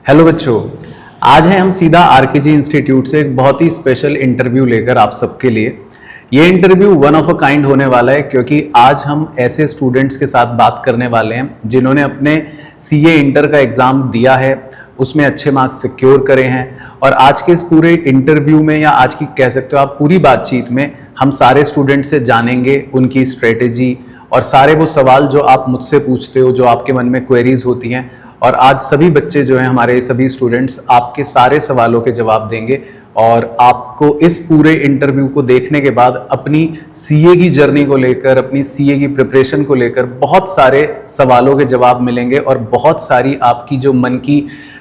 Hello बच्चों, आज है हम सीधा आरकेजी इंस्टीट्यूट से एक बहुत ही स्पेशल इंटरव्यू लेकर आप सबके लिए। ये interview one of a kind होने वाला है क्योंकि आज हम ऐसे स्टूडेंट्स के साथ बात करने वाले हैं जिन्होंने अपने सीए इंटर का एग्ज़ाम दिया है, उसमें अच्छे मार्क्स सिक्योर करे हैं। और आज के इस पूरे इंटरव्यू में या आज की कह सकते हो आप पूरी बातचीत में हम सारे स्टूडेंट से जानेंगे उनकी स्ट्रेटेजी और सारे वो सवाल जो आप मुझसे पूछते हो, जो आपके मन में क्वेरीज होती हैं। और आज सभी बच्चे जो हैं, हमारे सभी स्टूडेंट्स आपके सारे सवालों के जवाब देंगे और आपको इस पूरे इंटरव्यू को देखने के बाद अपनी सीए की जर्नी को लेकर, अपनी सीए की प्रिपरेशन को लेकर बहुत सारे सवालों के जवाब मिलेंगे और बहुत सारी आपकी जो मन की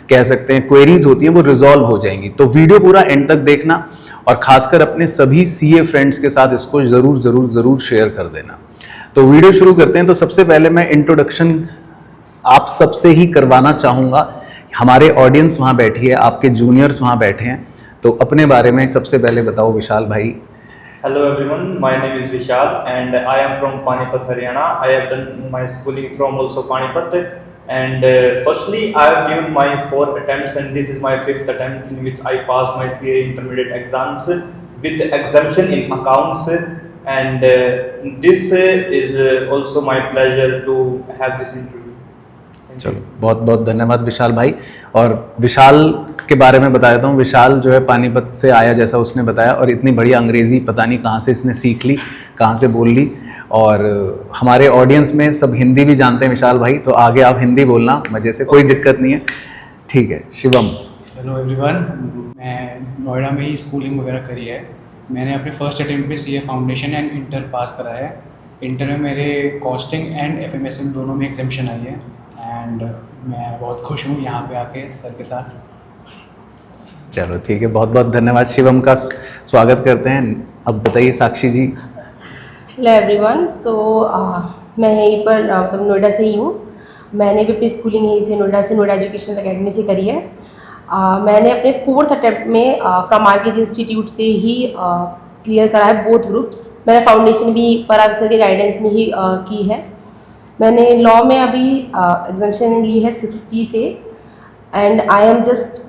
कह सकते हैं क्वेरीज होती हैं वो रिजॉल्व हो जाएंगी। तो वीडियो पूरा एंड तक देखना और खासकर अपने सभी सीए फ्रेंड्स के साथ इसको ज़रूर शेयर कर देना। तो वीडियो शुरू करते हैं। तो सबसे पहले मैं इंट्रोडक्शन आप सबसे ही करवाना चाहूँगा। हमारे ऑडियंस वहाँ बैठी है, आपके जूनियर्स वहाँ बैठे हैं, तो अपने बारे में सबसे पहले बताओ विशाल भाई। Hello everyone, my name is Vishal and I am from Panipat, Haryana. I have done my schooling from also Panipat and firstly I have given my 4 attempts and this is my 5th attempt in which I passed my CA intermediate exams with exemption in accounts and this is also my pleasure to have this interview. चलो बहुत बहुत धन्यवाद विशाल भाई। और विशाल के बारे में बता देता हूँ। विशाल जो है पानीपत से आया जैसा उसने बताया, और इतनी बढ़िया अंग्रेज़ी पता नहीं कहाँ से इसने सीख ली, कहाँ से बोल ली। और हमारे ऑडियंस में सब हिंदी भी जानते हैं विशाल भाई, तो आगे आप हिंदी बोलना मज़े से, कोई दिक्कत नहीं है, ठीक है। शिवम। हेलो एवरीवन, मैं नोएडा में ही स्कूलिंग वगैरह करी है। मैंने अपने फर्स्ट अटेम्प्ट पे CA foundation and inter pass करा है। इंटर में मेरे कॉस्टिंग एंड एफएमएसएम दोनों में एग्जाम्शन आई है एंड मैं बहुत खुश हूँ यहाँ पे आके सर के साथ। चलो ठीक है, बहुत बहुत धन्यवाद। शिवम का स्वागत करते हैं। अब बताइए साक्षी जी। हेलो एवरीवन, मैं यहीं पर मतलब नोएडा से ही हूँ। मैंने भी अपनी स्कूलिंग यहीं से नोएडा एजुकेशनल अकेडमी से करी है। मैंने अपने 4th अटेम्प्ट में फ्रॉम आरकेजी इंस्टीट्यूट से ही क्लियर करा है बोथ ग्रुप्स। मैंने फाउंडेशन भी पराग सर के गाइडेंस में ही की है। मैंने लॉ में अभी एग्जाम्शन ली है 60 से and I am just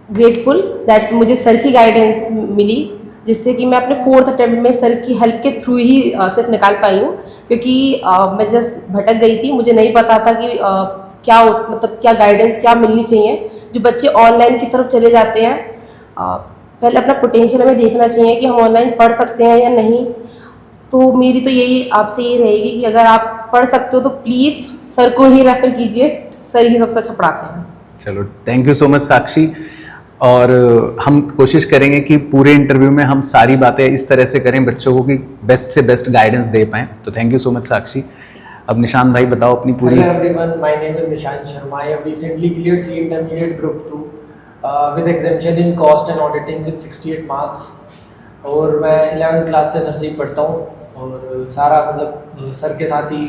grateful that मुझे सर की गाइडेंस मिली, जिससे कि मैं अपने 4th अटेम्प्ट में सर की हेल्प के थ्रू ही सिर्फ निकाल पाई हूँ। क्योंकि मैं जस्ट भटक गई थी, मुझे नहीं पता था कि क्या गाइडेंस क्या मिलनी चाहिए। जो बच्चे ऑनलाइन की तरफ चले जाते हैं, पहले अपना पोटेंशियल हमें देखना चाहिए कि हम ऑनलाइन पढ़ सकते हैं या नहीं। तो मेरी तो यही आपसे ये रहेगी कि अगर आप पढ़ सकते हो तो प्लीज़ सर को ही रेफर कीजिए, सर ही सबसे अच्छा पढ़ाते हैं। चलो थैंक यू सो मच साक्षी। और हम कोशिश करेंगे कि पूरे इंटरव्यू में हम सारी बातें इस तरह से करें बच्चों को कि बेस्ट से बेस्ट गाइडेंस दे पाएँ। तो थैंक यू सो मच साक्षी। अब निशांत भाई बताओ अपनी पूरी। Hello everyone, my name is Nishant Sharma. I have recently cleared CA Intermediate Group 2 with exemption in cost and auditing with 68 marks. और मैं 11th क्लास से सर से ही पढ़ता हूँ और सारा मतलब सर के साथ ही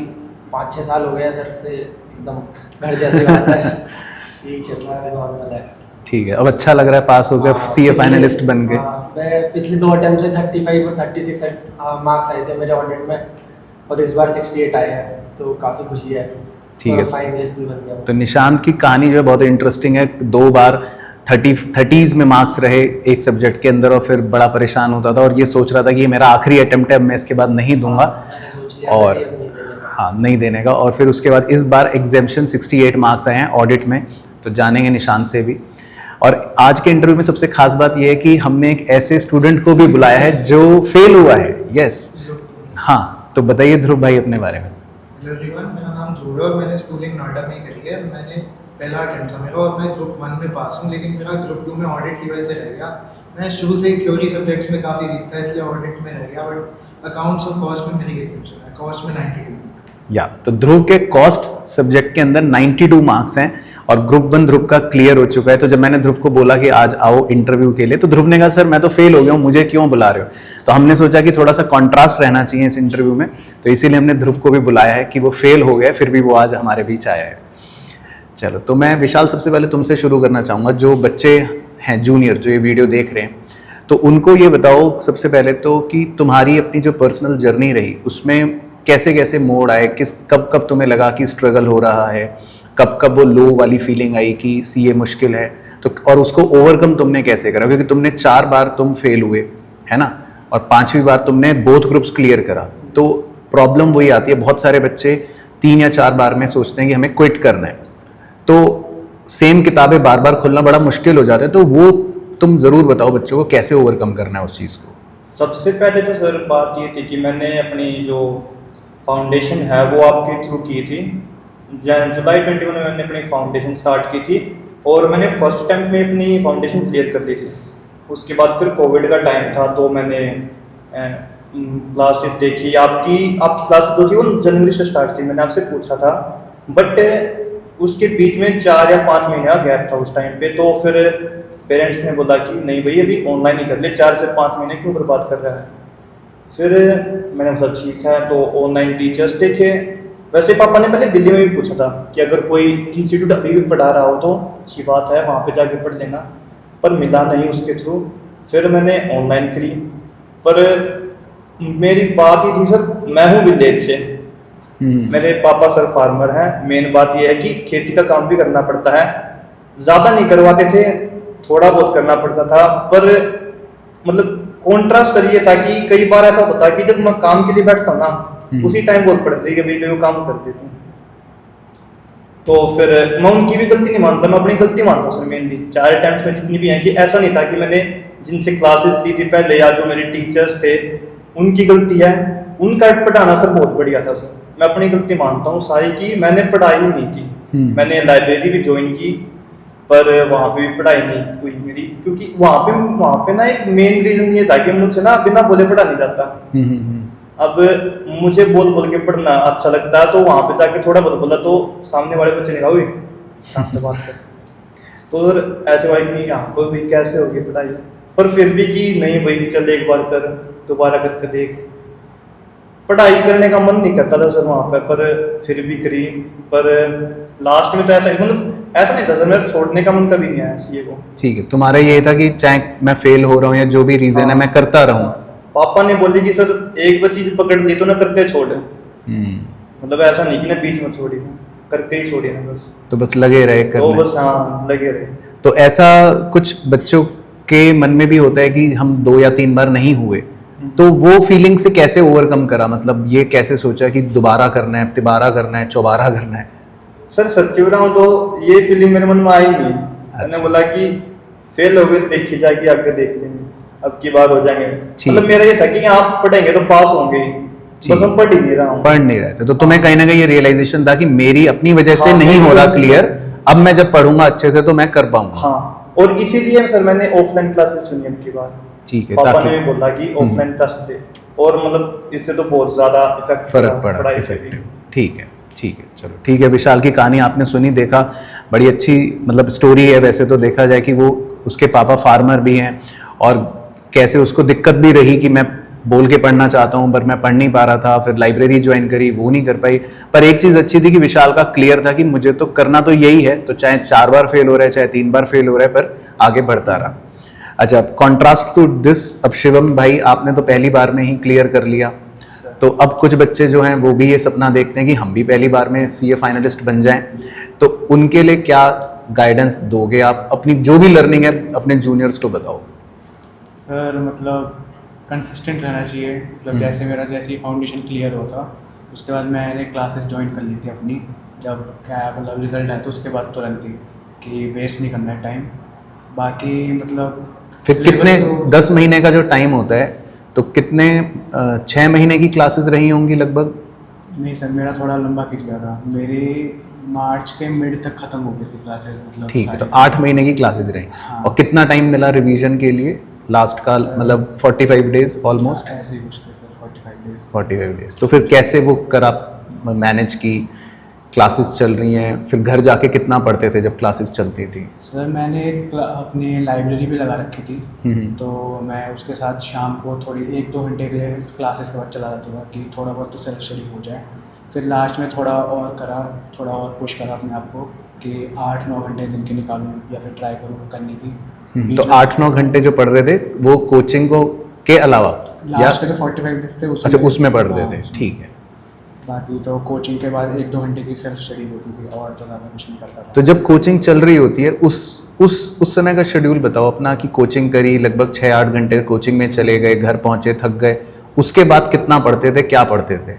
5-6 साल हो गए हैं। सर से एकदम घर जैसे बात है, यही चल रहा है, नॉर्मल है। ठीक है, अब अच्छा लग रहा है पास हो गया, सीए फाइनलिस्ट बन गए। मैं पिछले 2 अटेम्प्ट से 35 और 36 मार्क्स आए थे मेरे ऑडिट में और इस बार 68 आए हैं, तो काफ़ी खुशी है। ठीक है, फाइनलिस्ट भी बन गया। तो निशांत की कहानी जो है बहुत इंटरेस्टिंग है। 2 बार 30s में मार्क्स रहे एक सब्जेक्ट के अंदर और फिर बड़ा परेशान होता था और ये सोच रहा था कि ये मेरा आखिरी अटेम्प्ट है, मैं इसके बाद नहीं दूंगा और हाँ नहीं देने का। और फिर उसके बाद इस बार एग्जेम्पशन 68 मार्क्स आए हैं ऑडिट में, तो जानेंगे निशांत से भी। और आज के इंटरव्यू में सबसे खास बात यह है कि हमने एक ऐसे स्टूडेंट को भी बुलाया है जो फेल हुआ है। यस, हाँ, तो बताइए ध्रुव भाई अपने बारे में। हेलो एवरीवन, मेरा नाम ध्रुव है और मैंने स्कूलिंग नोएडा में ही करी है। मैंने पहला अटेम्प्ट था मेरा और मैं ग्रुप 1 में पास हूँ, लेकिन मेरा ग्रुप 2 में ऑडिट की वजह से रह गया। मैं शुरू से ही थ्योरी सब्जेक्ट्स में काफ़ी वीक था, इसलिए ऑडिट में रह गया। बट अकाउंट्स और कॉस्ट में मेरी एग्जाम्शन है, कॉस्ट में 92 या तो ध्रुव के कॉस्ट सब्जेक्ट के अंदर 92 मार्क्स हैं और ग्रुप 1 ध्रुव का क्लियर हो चुका है। तो जब मैंने ध्रुव को बोला कि आज आओ इंटरव्यू के लिए, तो ध्रुव ने कहा सर मैं तो फेल हो गया हूँ, मुझे क्यों बुला रहे हो। तो हमने सोचा कि थोड़ा सा कॉन्ट्रास्ट रहना चाहिए इस इंटरव्यू में, तो इसीलिए हमने ध्रुव को भी बुलाया है कि वो फेल हो गए फिर भी वो आज हमारे बीच आया है। चलो, तो मैं विशाल सबसे पहले तुमसे शुरू करना चाहूँगा। जो बच्चे हैं जूनियर जो ये वीडियो देख रहे हैं, तो उनको ये बताओ सबसे पहले तो कि तुम्हारी अपनी जो पर्सनल जर्नी रही उसमें कैसे कैसे मोड़ आए, कब तुम्हें लगा कि स्ट्रगल हो रहा है, कब कब वो लो वाली फीलिंग आई कि सीए मुश्किल है, तो और उसको ओवरकम तुमने कैसे करा? क्योंकि तुमने 4 बार तुम फेल हुए है ना, और 5वीं बार तुमने बोथ ग्रुप्स क्लियर करा, तो प्रॉब्लम वही आती है, बहुत सारे बच्चे 3 या 4 बार में सोचते हैं कि हमें क्विट करना है, तो सेम किताबें बार बार खोलना बड़ा मुश्किल हो जाता है, तो वो तुम ज़रूर बताओ बच्चों को कैसे ओवरकम करना है उस चीज़ को। सबसे पहले तो सर बात ये थी कि मैंने अपनी जो फाउंडेशन है वो आपके थ्रू की थी। जुलाई 21 में मैंने अपनी फाउंडेशन स्टार्ट की थी और मैंने फर्स्ट अटेम्प्ट में अपनी फाउंडेशन क्लियर कर ली थी। उसके बाद फिर कोविड का टाइम था तो मैंने क्लासेस देखी। आपकी क्लासेस जो थी वो जनवरी से स्टार्ट थी, मैंने आपसे पूछा था, बट उसके बीच में 4 या 5 महीने का गैप था उस टाइम पे। तो फिर पेरेंट्स ने बोला कि नहीं भाई अभी ऑनलाइन ही कर ले, 4 से 5 महीने क्यों बर्बाद कर रहा है। फिर मैंने बोला ठीक है, तो ऑनलाइन टीचर्स देखे। वैसे पापा ने पहले दिल्ली में भी पूछा था कि अगर कोई इंस्टीट्यूट अभी भी पढ़ा रहा हो तो अच्छी बात है, वहाँ पे जाके पढ़ लेना, पर मिला नहीं उसके थ्रू। फिर मैंने ऑनलाइन करी, पर मेरी बात ही थी सर, मैं हूँ विलेज से, मेरे पापा सर फार्मर हैं। मेन बात यह है कि खेती का काम भी करना पड़ता है, ज़्यादा नहीं करवाते थे, थोड़ा बहुत करना पड़ता था। पर मतलब कॉन्ट्रास्ट सर ये था कि कई बार ऐसा होता है कि जब मैं काम के लिए बैठता हूँ ना, उसी टाइम बोल पड़ती है कि भाई वो काम कर देता हूँ। तो फिर मैं उनकी भी गलती नहीं मानता, मैं अपनी गलती मानता हूँ सर मेनली। 4 अटेम्प्ट्स में जितनी भी हैं कि ऐसा नहीं था कि मैंने जिनसे क्लासेस ली थी पहले या जो मेरे टीचर्स थे उनकी गलती है, उनका पढ़ाना सर बहुत बढ़िया था सर। मैं अपनी गलती मानता हूँ सारी की, मैंने पढ़ाई नहीं की। मैंने लाइब्रेरी भी ज्वाइन की पर वहाँ पे भी पढ़ाई नहीं हुई मेरी, क्योंकि वहाँ पे ना एक मेन रीजन ये था कि मुझसे ना बिना बोले पढ़ा नहीं जाता। अब मुझे बोल बोल के पढ़ना अच्छा लगता है, तो वहाँ पे जाके थोड़ा बहुत बोला तो सामने वाले बच्चे ने कहा हुई शांत बात कर, तो ऐसे भाई कि यहाँ पर भी कैसे होगी पढ़ाई। पर फिर भी कि नहीं भाई चल एक बार कर, दोबारा करके देख। पढ़ाई करने का मन नहीं करता था सर वहाँ पे, पर फिर भी करी। पर लास्ट में तो ऐसा मतलब ऐसा नहीं था सर, मेरा छोड़ने का मन कभी नहीं आया सीए को। ठीक है, तुम्हारा ये था कि चाहे मैं फेल हो रहा हूँ या जो भी रीजन है मैं करता रहूँ। पापा ने बोली कि सर एक बार चीज पकड़ ली तो ना करके छोड़, मतलब ऐसा नहीं कि ना बीच में छोड़ी, करके ही छोड़ी ना बस। तो बस लगे रहे करने। तो बस हाँ लगे रहे। तो ऐसा कुछ बच्चों के मन में भी होता है कि हम 2 या 3 बार नहीं हुए, तो वो फीलिंग से कैसे ओवरकम करा? मतलब ये कैसे सोचा कि दोबारा करना है, तिबारा करना है, चौबारा करना है? सर सच्ची बताऊं तो ये फीलिंग मेरे मन में आई नहीं। मैंने बोला कि फेल हो गए देखी जाएगी, आगे देख लेंगे, अब की बार हो जाएंगे। मतलब मेरा ये था कि आप पढ़ेंगे तो पास होंगे, बस हम पढ़ ही नहीं रहा हूँ, पढ़ नहीं रहे थे। तो तुम्हें कहीं ना कहीं ये रियलाइजेशन था कि मेरी अपनी वजह से नहीं हो रहा क्लियर, अब मैं जब पढ़ूंगा अच्छे से तो मैं कर पाऊंगा। हाँ, और इसीलिए सर मैंने ऑफलाइन क्लासेस चुनी अब की बार। ठीक है, पापा ने भी बोला कि ऑफलाइन क्लास ले, और मतलब इससे तो बहुत ज्यादा फर्क पड़ा, इफेक्टिव। ठीक है, ठीक है, चलो ठीक है। विशाल की कहानी आपने सुनी, देखा, बड़ी अच्छी मतलब स्टोरी है। वैसे तो देखा जाए कि वो उसके पापा फार्मर भी हैं और कैसे उसको दिक्कत भी रही कि मैं बोल के पढ़ना चाहता हूँ पर मैं पढ़ नहीं पा रहा था, फिर लाइब्रेरी ज्वाइन करी, वो नहीं कर पाई। पर एक चीज़ अच्छी थी कि विशाल का क्लियर था कि मुझे तो करना तो यही है, तो चाहे 4 बार फेल हो रहा है, चाहे 3 बार फेल हो रहा है, पर आगे बढ़ता रहा। अच्छा, कॉन्ट्रास्ट टू दिस, अब शिवम भाई आपने तो पहली बार में ही क्लियर कर लिया, तो अब कुछ बच्चे जो हैं वो भी ये सपना देखते हैं कि हम भी पहली बार में सीए फाइनलिस्ट बन जाएं, तो उनके लिए क्या गाइडेंस दोगे आप? अपनी जो भी लर्निंग है अपने जूनियर्स को बताओ। सर मतलब कंसिस्टेंट रहना चाहिए। मतलब जैसे मेरा जैसे ही फाउंडेशन क्लियर हुआ था उसके बाद मैंने क्लासेस ज्वाइन कर ली थी अपनी। जब क्या मतलब रिजल्ट आया तो उसके बाद तुरंत ही कि वेस्ट नहीं करना है टाइम। बाकी मतलब फिर कितने 10 महीने का जो टाइम होता है, तो कितने 6 महीने की क्लासेस रही होंगी लगभग? नहीं सर, मेरा थोड़ा लंबा खिंच गया था, मेरी मार्च के मिड तक खत्म हो गई थी क्लासेस। मतलब ठीक है, तो 8 महीने की क्लासेस रही। हाँ। और कितना टाइम मिला रिवीजन के लिए? लास्ट का मतलब 45 डेज ऑलमोस्ट। ऐसे ही कुछ थे सर, 45 डेज। तो फिर कैसे वो कर आप मैनेज की? क्लासेस चल रही हैं, फिर घर जाके कितना पढ़ते थे जब क्लासेस चलती थी? सर मैंने अपनी लाइब्रेरी भी लगा रखी थी, तो मैं उसके साथ शाम को थोड़ी 1-2 घंटे के लिए क्लासेस के बाद चला जाता था कि थोड़ा बहुत तो सेल्फ स्टडी हो जाए। फिर लास्ट में थोड़ा और करा, थोड़ा और पुश करा अपने आप को कि 8-9 घंटे दिन के निकालूं या फिर ट्राई करूं करने की। तो 8-9 घंटे जो पढ़ रहे थे वो कोचिंग को के अलावा लास्ट के जो 45 डेज थे अच्छा उसमें पढ़ रहे थे। ठीक है, बाकी तो कोचिंग के बाद 1-2 घंटे की सेल्फ स्टडीज होती थी और तो ज़्यादा कुछ नहीं करता था। तो जब कोचिंग चल रही होती है उस समय का शेड्यूल बताओ अपना, कि कोचिंग करी, लगभग 6-8 घंटे कोचिंग में चले गए, घर पहुंचे, थक गए, उसके बाद कितना पढ़ते थे, क्या पढ़ते थे?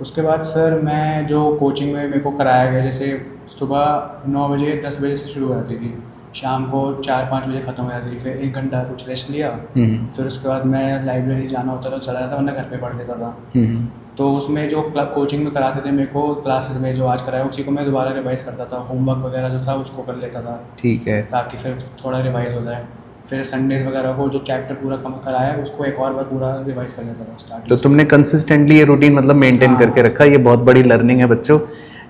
उसके बाद सर मैं जो कोचिंग में मेरे को कराया गया, जैसे सुबह 9 बजे 10 बजे से शुरू हो जाती थी, शाम को 4-5 बजे ख़त्म हो जाती थी, फिर 1 घंटा कुछ रेस्ट लिया, फिर उसके बाद मैं लाइब्रेरी जाना होता तो चला जाता, वरना घर पे पढ़ देता था। तो उसमें जो कोचिंग में कराते थे मेरे को, क्लासेस में जो आज कराया उसी को मैं दोबारा रिवाइज करता था, होमवर्क वगैरह जो था उसको कर लेता था, ठीक है। ताकि फिर थोड़ा रिवाइज हो जाए। फिर संडेज वगैरह को जो चैप्टर पूरा कम कराया है उसको एक और बार पूरा रिवाइज कर लेता था स्टार्टिंग तो से। तुमने कंसिस्टेंटली ये रूटीन मतलब मेंटेन हाँ। करके रखा, ये बहुत बड़ी लर्निंग है बच्चों।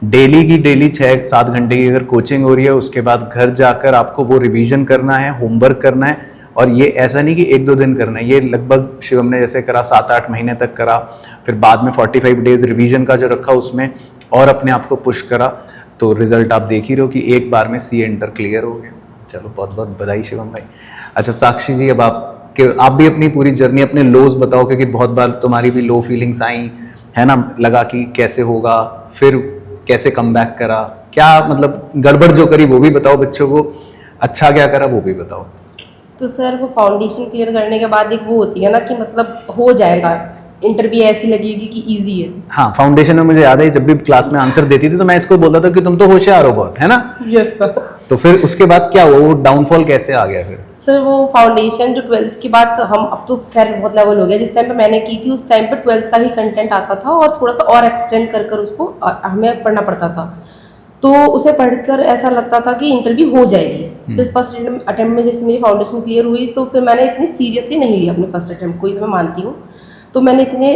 डेली की डेली 6-7 घंटे की अगर कोचिंग हो रही है, उसके बाद घर जाकर आपको वो रिवीजन करना है, होमवर्क करना है, और ये ऐसा नहीं कि 1-2 दिन करना है, ये लगभग शिवम ने जैसे करा 7-8 महीने तक करा, फिर बाद में 45 डेज रिवीजन का जो रखा उसमें और अपने आप को पुश करा, तो रिजल्ट आप देख ही रहे हो कि एक बार में CA इंटर क्लियर हो गया। चलो बहुत बहुत बधाई शिवम भाई। अच्छा साक्षी जी, अब आप भी अपनी पूरी जर्नी, अपने लोज बताओ, क्योंकि बहुत बार तुम्हारी भी लो फीलिंग्स आई है ना, लगा कि कैसे होगा, फिर कैसे कम बैक करा, क्या मतलब गड़बड़ जो करी वो भी बताओ बच्चों को, अच्छा क्या करा वो भी बताओ। तो सर वो फाउंडेशन क्लियर करने के बाद एक वो होती है ना कि मतलब हो जाएगा, इंटरव्यू ऐसी लगेगी कि इजी है। हाँ, फाउंडेशन में मुझे याद है जब भी क्लास में आंसर देती थी तो मैं इसको बोलता था कि तुम तो होशियार हो बहुत, है ना। Yes sir. तो फिर उसके बाद क्या हुआ, वो डाउनफॉल कैसे आ गया फिर? सर वो फाउंडेशन जो 12th के बाद, हम अब तो खैर बहुत लेवल हो गया, जिस टाइम पे मैंने की थी उस टाइम पे 12th का ही कंटेंट आता था और थोड़ा सा और एक्सटेंड कर कर उसको हमें पढ़ना पड़ता था, तो उसे पढ़कर ऐसा लगता था कि इंटरव्यू हो जाएगी। तो फर्स्ट अटेम्प्ट में जैसे मेरी फाउंडेशन क्लियर हुई तो फिर मैंने इतनी सीरियसली नहीं लिया अपने फर्स्ट अटेम्प्ट को, ये मैं मानती हूँ। तो मैंने इतने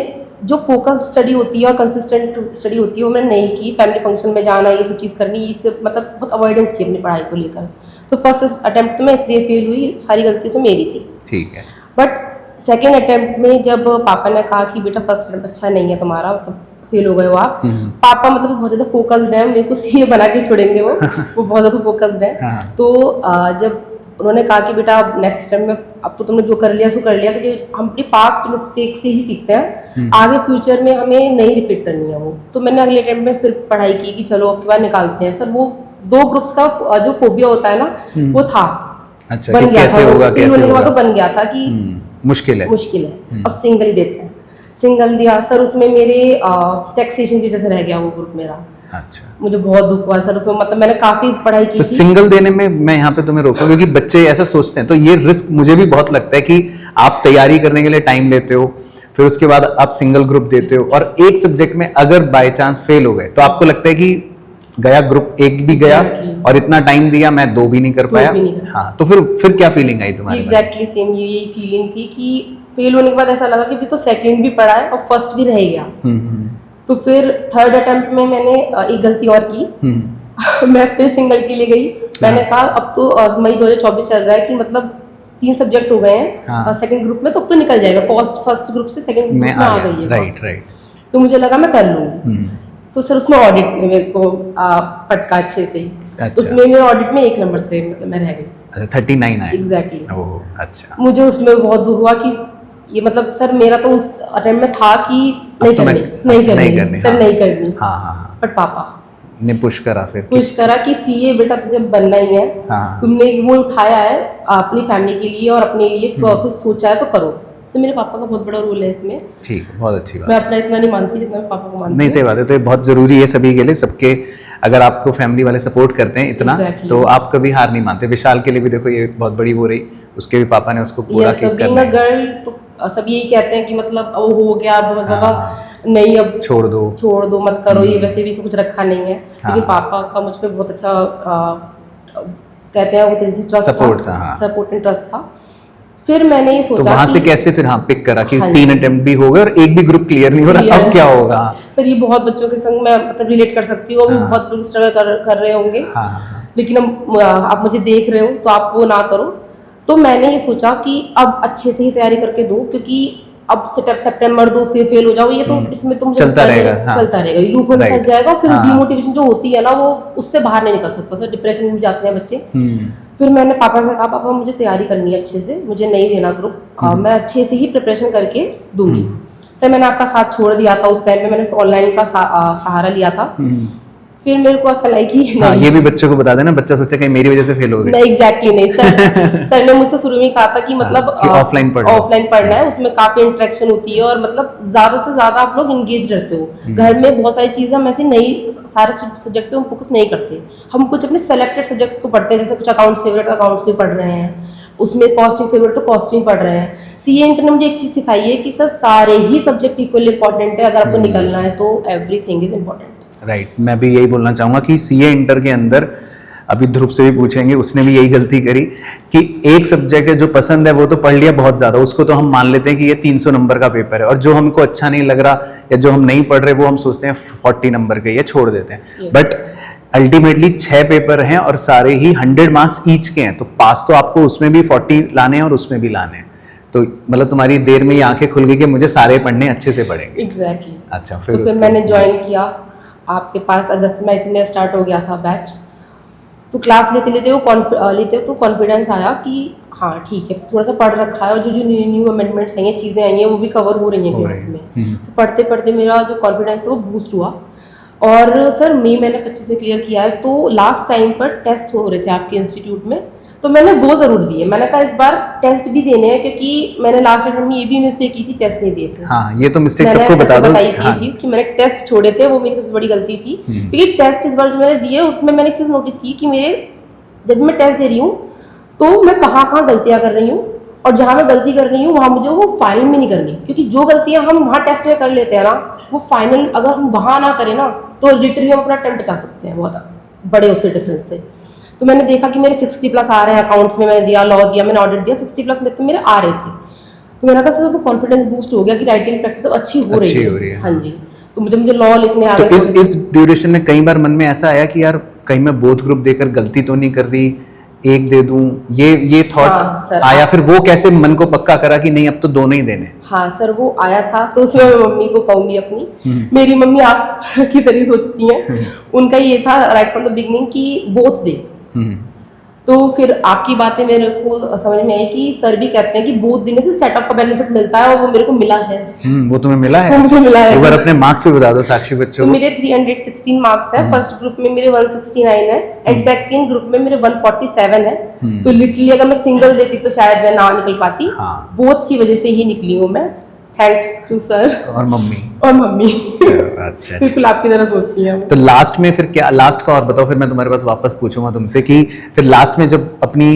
जो फोकस्ड स्टडी होती है और कंसिस्टेंट स्टडी होती है वो मैंने नहीं की। फैमिली फंक्शन में जाना, ये सब चीज़ करनी, ये सब मतलब बहुत अवॉइडेंस की अपनी पढ़ाई को लेकर। तो फर्स्ट अटेम्प्ट में इसलिए फेल हुई, सारी गलती उसमें मेरी थी। ठीक है। बट सेकेंड अटेम्प्ट में जब पापा ने कहा कि बेटा फर्स्ट अटेम्प्ट अच्छा नहीं है तुम्हारा, मतलब फेल हो गए हो आप, पापा मतलब बहुत ज़्यादा फोकस्ड है, मेरे को सीए बना के छोड़ेंगे वो बहुत ज़्यादा फोकस्ड है। हाँ। तो जब उन्होंने कहा कि बेटा अब नेक्स्ट टाइम में, अब तो तुमने जो कर लिया सो कर लिया, क्योंकि हम अपनी पास्ट मिस्टेक से ही सीखते हैं, आगे फ्यूचर में हमें नहीं रिपीट करनी है वो। तो मैंने अगले अटेम्प्ट में फिर पढ़ाई की कि चलो अब की बार निकालते हैं। सर वो 2 ग्रुप्स का जो फोबिया होता है ना वो था, अच्छा, बन कि गया कैसे था, होगा, फिर कैसे होने के बाद होगा। तो बन गया था कि मुश्किल है। मुश्किल है, अब सिंगल ही देते हैं। सिंगल दिया सर, उसमें मेरे टैक्सेशन की वजह से रह गया वो ग्रुप मेरा। अच्छा, मुझे बहुत दुख हुआ सर उसमें, मतलब मैंने काफी पढ़ाई की तो थी। सिंगल देने में मैं यहाँ पे तुम्हें रोकूं क्योंकि बच्चे ऐसा सोचते हैं, तो ये रिस्क मुझे भी बहुत लगता है कि आप तैयारी करने के लिए टाइम लेते हो, फिर उसके बाद आप सिंगल ग्रुप देते हो, और एक सब्जेक्ट में अगर बाय चांस फेल हो गए तो आपको लगता है कि गया ग्रुप 1 भी गया Exactly. और इतना टाइम दिया, मैं 2 भी नहीं कर 2 पाया। भी नहीं कर हाँ, तो फिर क्या फीलिंग आई तुम्हारे मन में? एग्जैक्टली सेम यही फीलिंग थी कि फेल होने के बाद ऐसा लगा कि भी तो सेकंड भी पढ़ा है और फर्स्ट भी रह गया। तो फिर थर्ड अटेम्प्ट में मैंने एक गलती और की मैं फिर सिंगल के लिए गई। मैंने कहा अब तो मई 2024 चल रहा है कि मतलब 3 सब्जेक्ट हो गए हैं हाँ। सेकंड ग्रुप में, तो अब तो निकल जाएगा, कॉस्ट फर्स्ट ग्रुप से सेकंड ग्रुप मैं में आ आ गया, गई है राइट cost। राइट। तो मुझे लगा मैं कर लूंगी। तो सर उसमें ऑडिट में मेरे को पटका अच्छे से ही। अच्छा। उसमें मेरे ऑडिट में 1 नंबर से मतलब मैं रह गई। अच्छा, 39 आए। एग्जैक्टली। ओह अच्छा। मुझे उसमें बहुत दुख हुआ कि ये मतलब सर मेरा तो उस अटेम्प्ट में था कि नहीं तो मैं- करनी, अच्छा, नहीं करनी, सर हाँ। नहीं करनी। हाँ हाँ हाँ, बट पापा ने पुश करा फिर पुश करा कि सीए बेटा तुझे बनना ही है, हाँ। तुमने एक वो उठाया है अपनी फैमिली के लिए और अपने लिए कुछ सोचा है तो करो। तो मेरे पापा का बहुत बड़ा रोल है इसमें। ठीक है, बहुत अच्छी बात। मैं अपना इतना नहीं मानती जितना मैं पापा को मानती नहीं, हूँ। सही बात है, तो ये बहुत जरूरी है सभी के लिए, सबके। अगर आपको फैमिली वाले सपोर्ट करते हैं इतना Exactly. तो आप कभी हार नहीं मानते। विशाल के लिए भी देखो ये बहुत बड़ी वो रही, उसके भी पापा ने उसको पूरा यस, किक बीइंग करना अ है। गर्ल तो सब यही कहते हैं कि मतलब अब हो गया, अब बहुत ज्यादा हाँ। नहीं, अब छोड़ दो। छोड़ दो, मत करो, ये वैसे भी इसमें कुछ रखा नहीं है। हाँ। लेकिन पापा का मुझ पे बहुत अच्छा कहते हैं वो तरह से ट्रस्ट Support था, हाँ। सपोर्ट एंड ट्रस्ट था। फिर मैंने ये तो सोचा वहां से कि कैसे फिर हाँ पिक करा कि हाँ 3 जी। अटेम्प्ट भी हो गए और एक भी ग्रुप क्लियर नहीं हो रहा, Clear अब क्या होगा? सर ये बहुत बच्चों के संग मैं मतलब रिलेट कर सकती हूँ, अभी हाँ। बहुत लोग स्ट्रगल कर रहे होंगे। हाँ हाँ लेकिन आप मुझे देख रहे हो तो आप वो ना करो। तो मैंने ये सोचा कि अब अच्छे से ही तैयारी करके दो, क्योंकि अब सितंबर दो फिर फेल हो जाओ, ये तो इसमें तो मुझे चलता लगता है रहेगा, हाँ। चलता रहेगा, लूप में Right. फंस जाएगा और फिर हाँ। डिमोटिवेशन जो होती है ना वो उससे बाहर नहीं निकल सकता सर, डिप्रेशन में जाते हैं बच्चे। फिर मैंने पापा से कहा पापा मुझे तैयारी करनी है अच्छे से, मुझे नहीं देना ग्रुप, मैं अच्छे से ही प्रिपरेशन करके दूंगी। सर मैंने आपका साथ छोड़ दिया था उस टाइम पे, मैंने ऑनलाइन का सहारा लिया था। फिर मेरे को अकल आई कि हाँ, नहीं, ये भी बच्चों को बता देना, बच्चा सोचा कहीं मेरी वजह से फेल हो गए। नहीं एग्जैक्टली नहीं सर। सर ने मुझसे शुरू में कहा था कि मतलब कि offline पढ़ना। ऑफलाइन पढ़ना है, उसमें काफी इंटरेक्शन होती है और मतलब ज्यादा से ज्यादा आप लोग इंगेज रहते हो। घर में बहुत सारी चीजें हम ऐसे नहीं, सारे सब्जेक्ट पे हम फोकस नहीं करते, हम कुछ अपने सेलेक्टेड सब्जेक्ट्स को पढ़ते हैं, जैसे कुछ अकाउंट्स फेवरेट अकाउंट्स को पढ़ रहे हैं, उसमें कॉस्टिंग फेवरेट तो कॉस्टिंग पढ़ रहे हैं। सीए इंटर ने मुझे एक चीज सिखाई है कि सर सारे ही सब्जेक्ट इक्वली इंपॉर्टेंट है, अगर आपको निकलना है तो एवरीथिंग इज इम्पोर्टेंट। राइट, मैं भी यही बोलना चाहूंगा कि सीए इंटर के अंदर, अभी ध्रुव से भी पूछेंगे, उसने भी यही गलती करी कि एक सब्जेक्ट है जो पसंद है वो तो पढ़ लिया बहुत ज्यादा, उसको तो हम मान लेते हैं कि ये 300 नंबर का पेपर है, और जो हमको अच्छा नहीं लग रहा या जो हम नहीं पढ़ रहे वो हम सोचते हैं 40 नंबर का, ये छोड़ देते हैं। बट अल्टीमेटली 6 पेपर हैं और सारे ही 100 मार्क्स ईच के हैं, तो पास तो आपको उसमें भी 40 लाने हैं और उसमें भी लाने हैं। तो मतलब तुम्हारी देर में ही आंखें खुल गई कि मुझे सारे पढ़ने अच्छे से पढ़ेंगे। एग्जैक्टली। अच्छा, तो फिर फिर उसके मैंने ज्वाइन किया आपके पास, अगस्त में इतने स्टार्ट हो गया था बैच। तो क्लास लेते लेते तो कॉन्फिडेंस आया कि हाँ ठीक है, थोड़ा सा पढ़ रखा है और जो जो न्यू अमेंडमेंट्स आई हैं, चीज़ें आई हैं, वो भी कवर हो रही हैं क्लास में। तो पढ़ते पढ़ते मेरा जो कॉन्फिडेंस था वो बूस्ट हुआ। और सर मैंने 25 में क्लियर किया है, तो लास्ट टाइम पर टेस्ट हो रहे थे आपके इंस्टीट्यूट में, तो मैंने वो ज़रूर दिए। मैंने कहा इस बार टेस्ट भी देने हैं, क्योंकि मैंने लास्ट अटेम्प्ट में ये भी मिस्टेक की थी, टेस्ट नहीं दिए थे। हाँ, ये तो मिस्टेक मैंने सबको सबको बता दो। बताई थी हाँ, ये चीज़ कि मैंने टेस्ट छोड़े थे, वो मेरी सबसे बड़ी गलती थी। क्योंकि टेस्ट इस बार जो मैंने दिए उसमें मैंने एक चीज़ नोटिस की कि मेरे जब मैं टेस्ट दे रही हूँ तो मैं कहाँ गलतियाँ कर रही हूँ, और जहाँ मैं गलती कर रही हूँ वहाँ मुझे वो फाइनल में नहीं करनी, क्योंकि जो गलतियाँ हम वहाँ टेस्ट में कर लेते हैं ना, वो फाइनल अगर हम वहाँ ना करें ना तो लिटरली हम अपना अटेम्प्ट बचा सकते हैं बहुत बड़े उससे डिफरेंस से। तो मैंने देखा कि मेरे 60+ आ रहे हैं, अकाउंट्स में मैंने दिया, लॉ दिया, मैंने ऑडिट दिया, 60+ में तो मेरे आ रहे थे। तो मैंने कहा सर वो कॉन्फिडेंस बूस्ट हो गया कि राइटिंग प्रैक्टिस तो अच्छी हो रही है। हाँ जी, तो मुझे लॉ लिखने आ तो गया। इस ड्यूरेशन में कई बार मन में ऐसा आया कि यार कहीं मैं बोथ ग्रुप देकर गलती तो नहीं कर रही, एक दे दूं, ये थॉट हाँ, सर, आया? फिर वो कैसे मन को पक्का करा कि नहीं अब तो दोनों ही देने? हाँ सर, वो आया था, तो उसमें मैं मम्मी को कहूंगी अपनी, मेरी मम्मी आप की तरह सोचती हैं। उनका ये था राइट फ्रॉम द बिगनिंग कि बोथ दे। तो फिर आपकी बातें मेरे को समझ में आई कि सर भी कहते हैं कि बोथ देने से सेटअप का बेनिफिट मिलता है, और वो मेरे को मिला है। वो तुम्हें मिला है? वो मुझे मिला है। एक बार अपने मार्क्स भी बता दो साक्षी बच्चों तो को। मेरे 316 मार्क्स है, फर्स्ट ग्रुप में मेरे 169 है, एंड सेकंड ग्रुप में मेरे 147 है। तो लिटरली अगर मैं सिंगल देती तो शायद मैं ना निकल पाती। हाँ। बोथ की वजह से ही निकली हूँ मैं, थैंक्स टू सर और मम्मी। और मम्मी। अच्छा, बिल्कुल आपकी तरह सोचती हैं। तो लास्ट में फिर क्या, लास्ट का और बताओ, फिर मैं तुम्हारे पास वापस पूछूंगा तुमसे कि फिर लास्ट में जब अपनी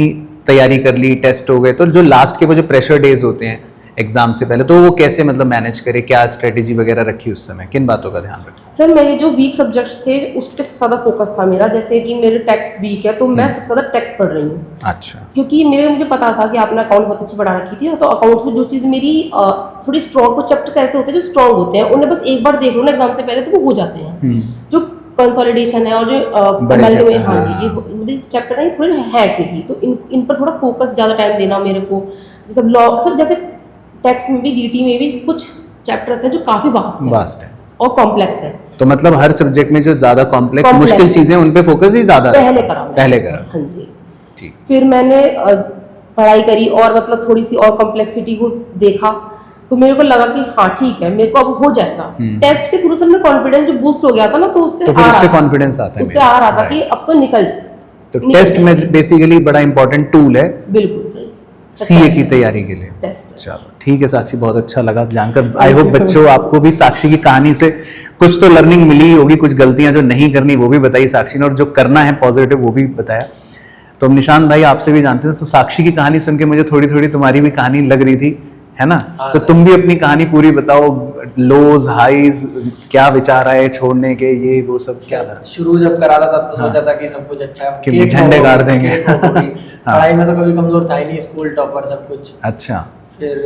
तैयारी कर ली, टेस्ट हो गए, तो जो लास्ट के वो जो प्रेशर डेज होते हैं एग्जाम से पहले, तो वो कैसे मतलब मैनेज करे, क्या स्ट्रेटेजी वगैरह रखी उस समय, किन बातों का ध्यान रखा? सर मेरे जो वीक सब्जेक्ट्स थे उस पर सबसे ज़्यादा फोकस था मेरा, जैसे कि मेरे टैक्स वीक है तो मैं सबसे ज़्यादा टैक्स पढ़ रही हूँ। अच्छा। क्योंकि मुझे पता था कि आपने अकाउंट बहुत अच्छी पढ़ा रखी थी, तो अकाउंट्स में जो चीज़ मेरी थोड़ी स्ट्रॉन्ग, कुछ चैप्टर्स ऐसे होते हैं जो स्ट्रॉन्ग होते हैं, उन्हें बस एक बार देख लो ना एग्जाम से पहले तो वो हो जाते हैं। जो कंसोलिडेशन है और जो हाँ जी, ये मुझे चैप्टर है थोड़े है ट्रिकी, तो इन पर थोड़ा फोकस ज़्यादा टाइम देना मेरे को। जैसे लॉ सर, जैसे टैक्स में भी, डीटी में भी कुछ चैप्टर्स हैं जो काफ़ी वास्ट है और कॉम्प्लेक्स है। तो मतलब हर सब्जेक्ट में जो ज्यादा कॉम्प्लेक्स Complex मुश्किल चीजें उन पे फोकस ही ज्यादा पहले करा। हाँ जी, ठीक। फिर मैंने पढ़ाई करी और मतलब थोड़ी सी और कॉम्प्लेक्सिटी को देखा, तो मेरे को लगा कि हाँ ठीक है, मेरे को अब हो जाएगा। टेस्ट के थ्रू से मेरा कॉन्फिडेंस जो बूस्ट हो गया था ना, तो उससे कॉन्फिडेंस आता है, उससे आ रहा था कि अब तो निकल जाए। तो टेस्ट में बेसिकली बड़ा इंपॉर्टेंट टूल है बिल्कुल सही सीए की तैयारी के लिए। टेस्ट। चलो ठीक है साक्षी, बहुत अच्छा लगा जानकर। आई होप बच्चों आपको भी साक्षी की कहानी से कुछ तो लर्निंग मिली होगी, कुछ गलतियां जो नहीं करनी वो भी बताई साक्षी ने, और जो करना है पॉजिटिव वो भी बताया। तो निशांत भाई आपसे भी जानते थे, तो साक्षी की कहानी सुन के मुझे थोड़ी थोड़ी तुम्हारी भी कहानी लग रही थी, है ना? तो तुम भी अपनी कहानी पूरी बताओ, लोज हाईज, क्या विचार आए छोड़ने के, ये वो सब क्या था? शुरू जब करा था तब तो सोचा था कि सब कुछ अच्छा है, कि झंडे गाड़ देंगे। पढ़ाई में तो कभी कमजोर था ही नहीं, स्कूल टॉपर सब कुछ। अच्छा। फिर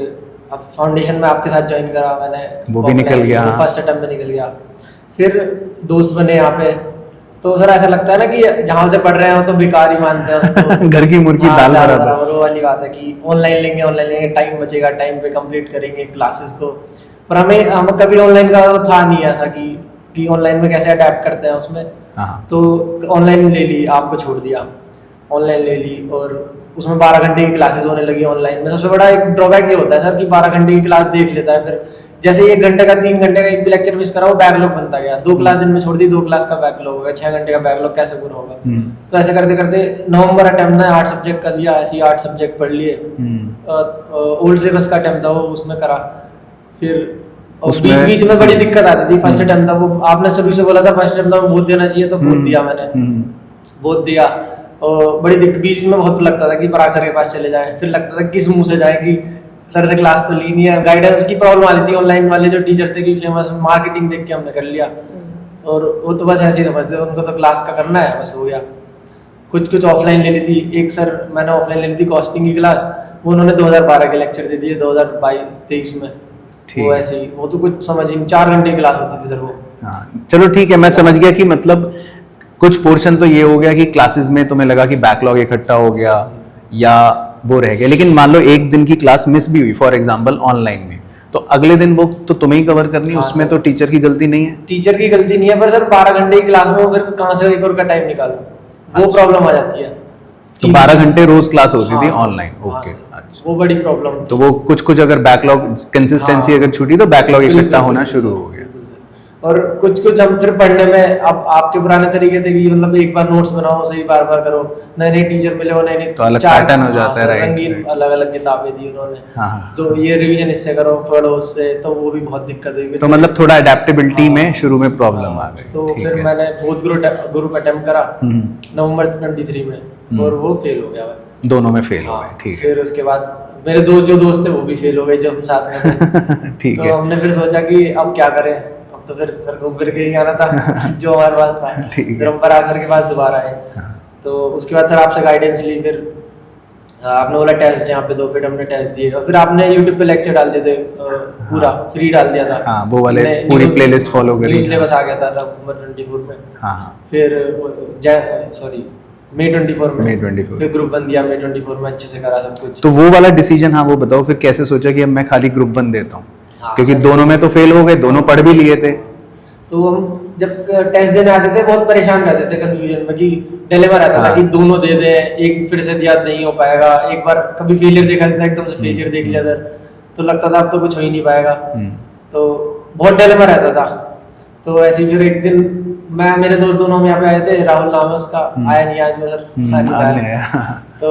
अब फाउंडेशन में आपके साथ ज्वाइन करा मैंने, वो भी निकल गया, फर्स्ट अटेम्प्ट में निकल गया। फिर दोस्त बने यहाँ पे, तो सर ऐसा लगता है ना कि जहाँ से पढ़ रहे हैं तो बेकार ही मानते हैं उसको। घर की मुर्गी दाल बराबर, वो वाली बात है कि ऑनलाइन लेंगे, टाइम बचेगा, टाइम पे कंप्लीट करेंगे क्लासेस को। पर हम कभी ऑनलाइन का था नहीं ऐसा कि ऑनलाइन में कैसे अडेप्ट करते हैं उसमें। तो ऑनलाइन ले ली, आपको छोड़ दिया, ऑनलाइन ले ली, और उसमें 12 घंटे की क्लासेस होने लगी ऑनलाइन में। सबसे बड़ा एक ड्रॉबैक ये होता है सर कि 12 घंटे की क्लास देख लेता है, फिर जैसे 1 घंटे का 3 घंटे का एक भी लेक्चर मिस करा वो बैकलॉग बनता गया, 2 क्लास दिन में छोड़ दी 2 क्लास का बैकलॉग हो गया, 6 घंटे का बैकलॉग कैसे पूरा होगा। तो ऐसे करते करते नवंबर अटेम्प्ट में 8 सब्जेक्ट कर लिया, ऐसे ही 8 सब्जेक्ट पढ़ लिए। ओल्ड सिलेबस का अटेम्प्ट था वो, उसमें करा। फिर बीच बीच में बड़ी दिक्कत आती थी। फर्स्ट अटेम्प्ट था वो, आपने शुरू से बोला था फर्स्ट अटेम्प्ट में बहुत देना चाहिए, तो बहुत दिया मैंने, बहुत दिया। और बड़ी बीच में बहुत लगता था कि पराग सर के पास चले जाए, फिर लगता था किस मुंह से जाए कि सर से क्लास तो ली नहीं है। गाइडेंस की प्रॉब्लम आ रही थी, ऑनलाइन वाले जो टीचर थे कि फेमस मार्केटिंग देख के हमने कर लिया, और वो तो बस ऐसे ही समझते, उनको तो क्लास का करना है, बस हो गया। कुछ ऑफलाइन ले ली थी, एक सर मैंने ऑफलाइन ले ली थी कॉस्टिंग की क्लास, वो उन्होंने 2012 के लेक्चर दे दिए 2022-23 में। वो ऐसे ही, वो तो कुछ समझ ही नहीं, 4 घंटे की क्लास होती थी सर वो। हाँ, चलो ठीक है, मैं समझ गया कि मतलब कुछ पोर्शन तो ये हो गया कि क्लासेस में तुम्हें लगा कि बैकलॉग इकट्ठा हो गया या वो रह गया, लेकिन मान लो एक दिन की क्लास मिस भी हुई फॉर एग्जांपल ऑनलाइन में, तो अगले दिन वो तो तुम्हें ही कवर करनी है, उसमें तो टीचर की गलती नहीं है। टीचर की गलती नहीं है, पर सर 12 घंटे की क्लास में वो फिर कहाँ से एक और का टाइम निकालो, वो प्रॉब्लम आ जाती है। तो 12 घंटे रोज क्लास होती थी हाँ, ऑनलाइन, हाँ ओके, सर, अच्छा। वो बड़ी प्रॉब्लम। तो वो कुछ अगर बैकलॉग कंसिस्टेंसी हाँ, अगर छूटी तो बैकलॉग बिल्कुल, इकट्ठा होना बिल्कुल, शुरू हो गया। बिल्कुल सर। और कुछ हम फिर पढ़ने में, अब आपके पुराने तरीके थे कि मतलब एक बार नोट्स बनाओ, सही बार करो, नए नए टीचर मिले हो, नए तो अलग 4 पैटर्न हो जाता है, हाँ, राइट, रंगीन राइट। अलग अलग किताबें दी उन्होंने। हाँ। तो ये रिवीजन इससे करो, पढ़ो उससे, तो वो भी बहुत दिक्कत हुई। तो मतलब थोड़ा अडेप्टेबिलिटी हाँ, में शुरू में प्रॉब्लम आ गई। तो ठीक फिर है। मैंने बहुत ग्रुप अटेम्प्ट करा नवंबर 23 में, और वो फेल हो गया मैं। दोनों में फेल हो हाँ, गए, ठीक है। फिर उसके बाद मेरे जो दोस्त थे वो भी फेल हो गए जो हम साथ में थे। ठीक तो है, हमने फिर सोचा कि अब क्या करें, अब तो फिर सर को फिर कहीं आना था जो हमारे पास था। ठीक है। फिर हम पराग सर के पास दोबारा आए। तो उसके बाद सर आपसे गाइडेंस ली, फिर आपने बोला टेस्ट यहाँ पे दो, फिर हमने टेस्ट दिए, और फिर आपने यूट्यूब पे लेक्चर डाल दिए थे, पूरा फ्री डाल दिया था। हाँ, वो वाले पूरी प्लेलिस्ट फॉलो करी। न्यू सिलेबस आ गया था नवंबर 24 में। हाँ, फिर मई 24 में, मई 24 फिर ग्रुप 1 दिया मई 24 में, अच्छे से करा सब कुछ। तो वो वाला डिसीजन, हाँ वो बताओ फिर कैसे सोचा कि अब मैं खाली ग्रुप 1 देता हूँ, हाँ, क्योंकि सर। दोनों में तो फेल हो गए, दोनों पढ़ भी लिए थे। तो हम जब टेस्ट देने आते थे बहुत परेशान रहते थे, कंफ्यूजन में कि डिलेमा रहता था हाँ। कि दोनों दे दें, एक फिर से याद नहीं हो पाएगा, एक बार कभी फेलियर देखा था एकदम से फेलियर देख लिया सर, तो लगता था अब तो कुछ हो ही नहीं पाएगा। तो बहुत डिलेमा रहता था। तो ऐसे ही फिर एक दिन मैं, मेरे दोस्त दोनों हम यहाँ पे आए थे, राहुल नाम है उसका, आया नहीं आज में सर, आज नहीं आया। तो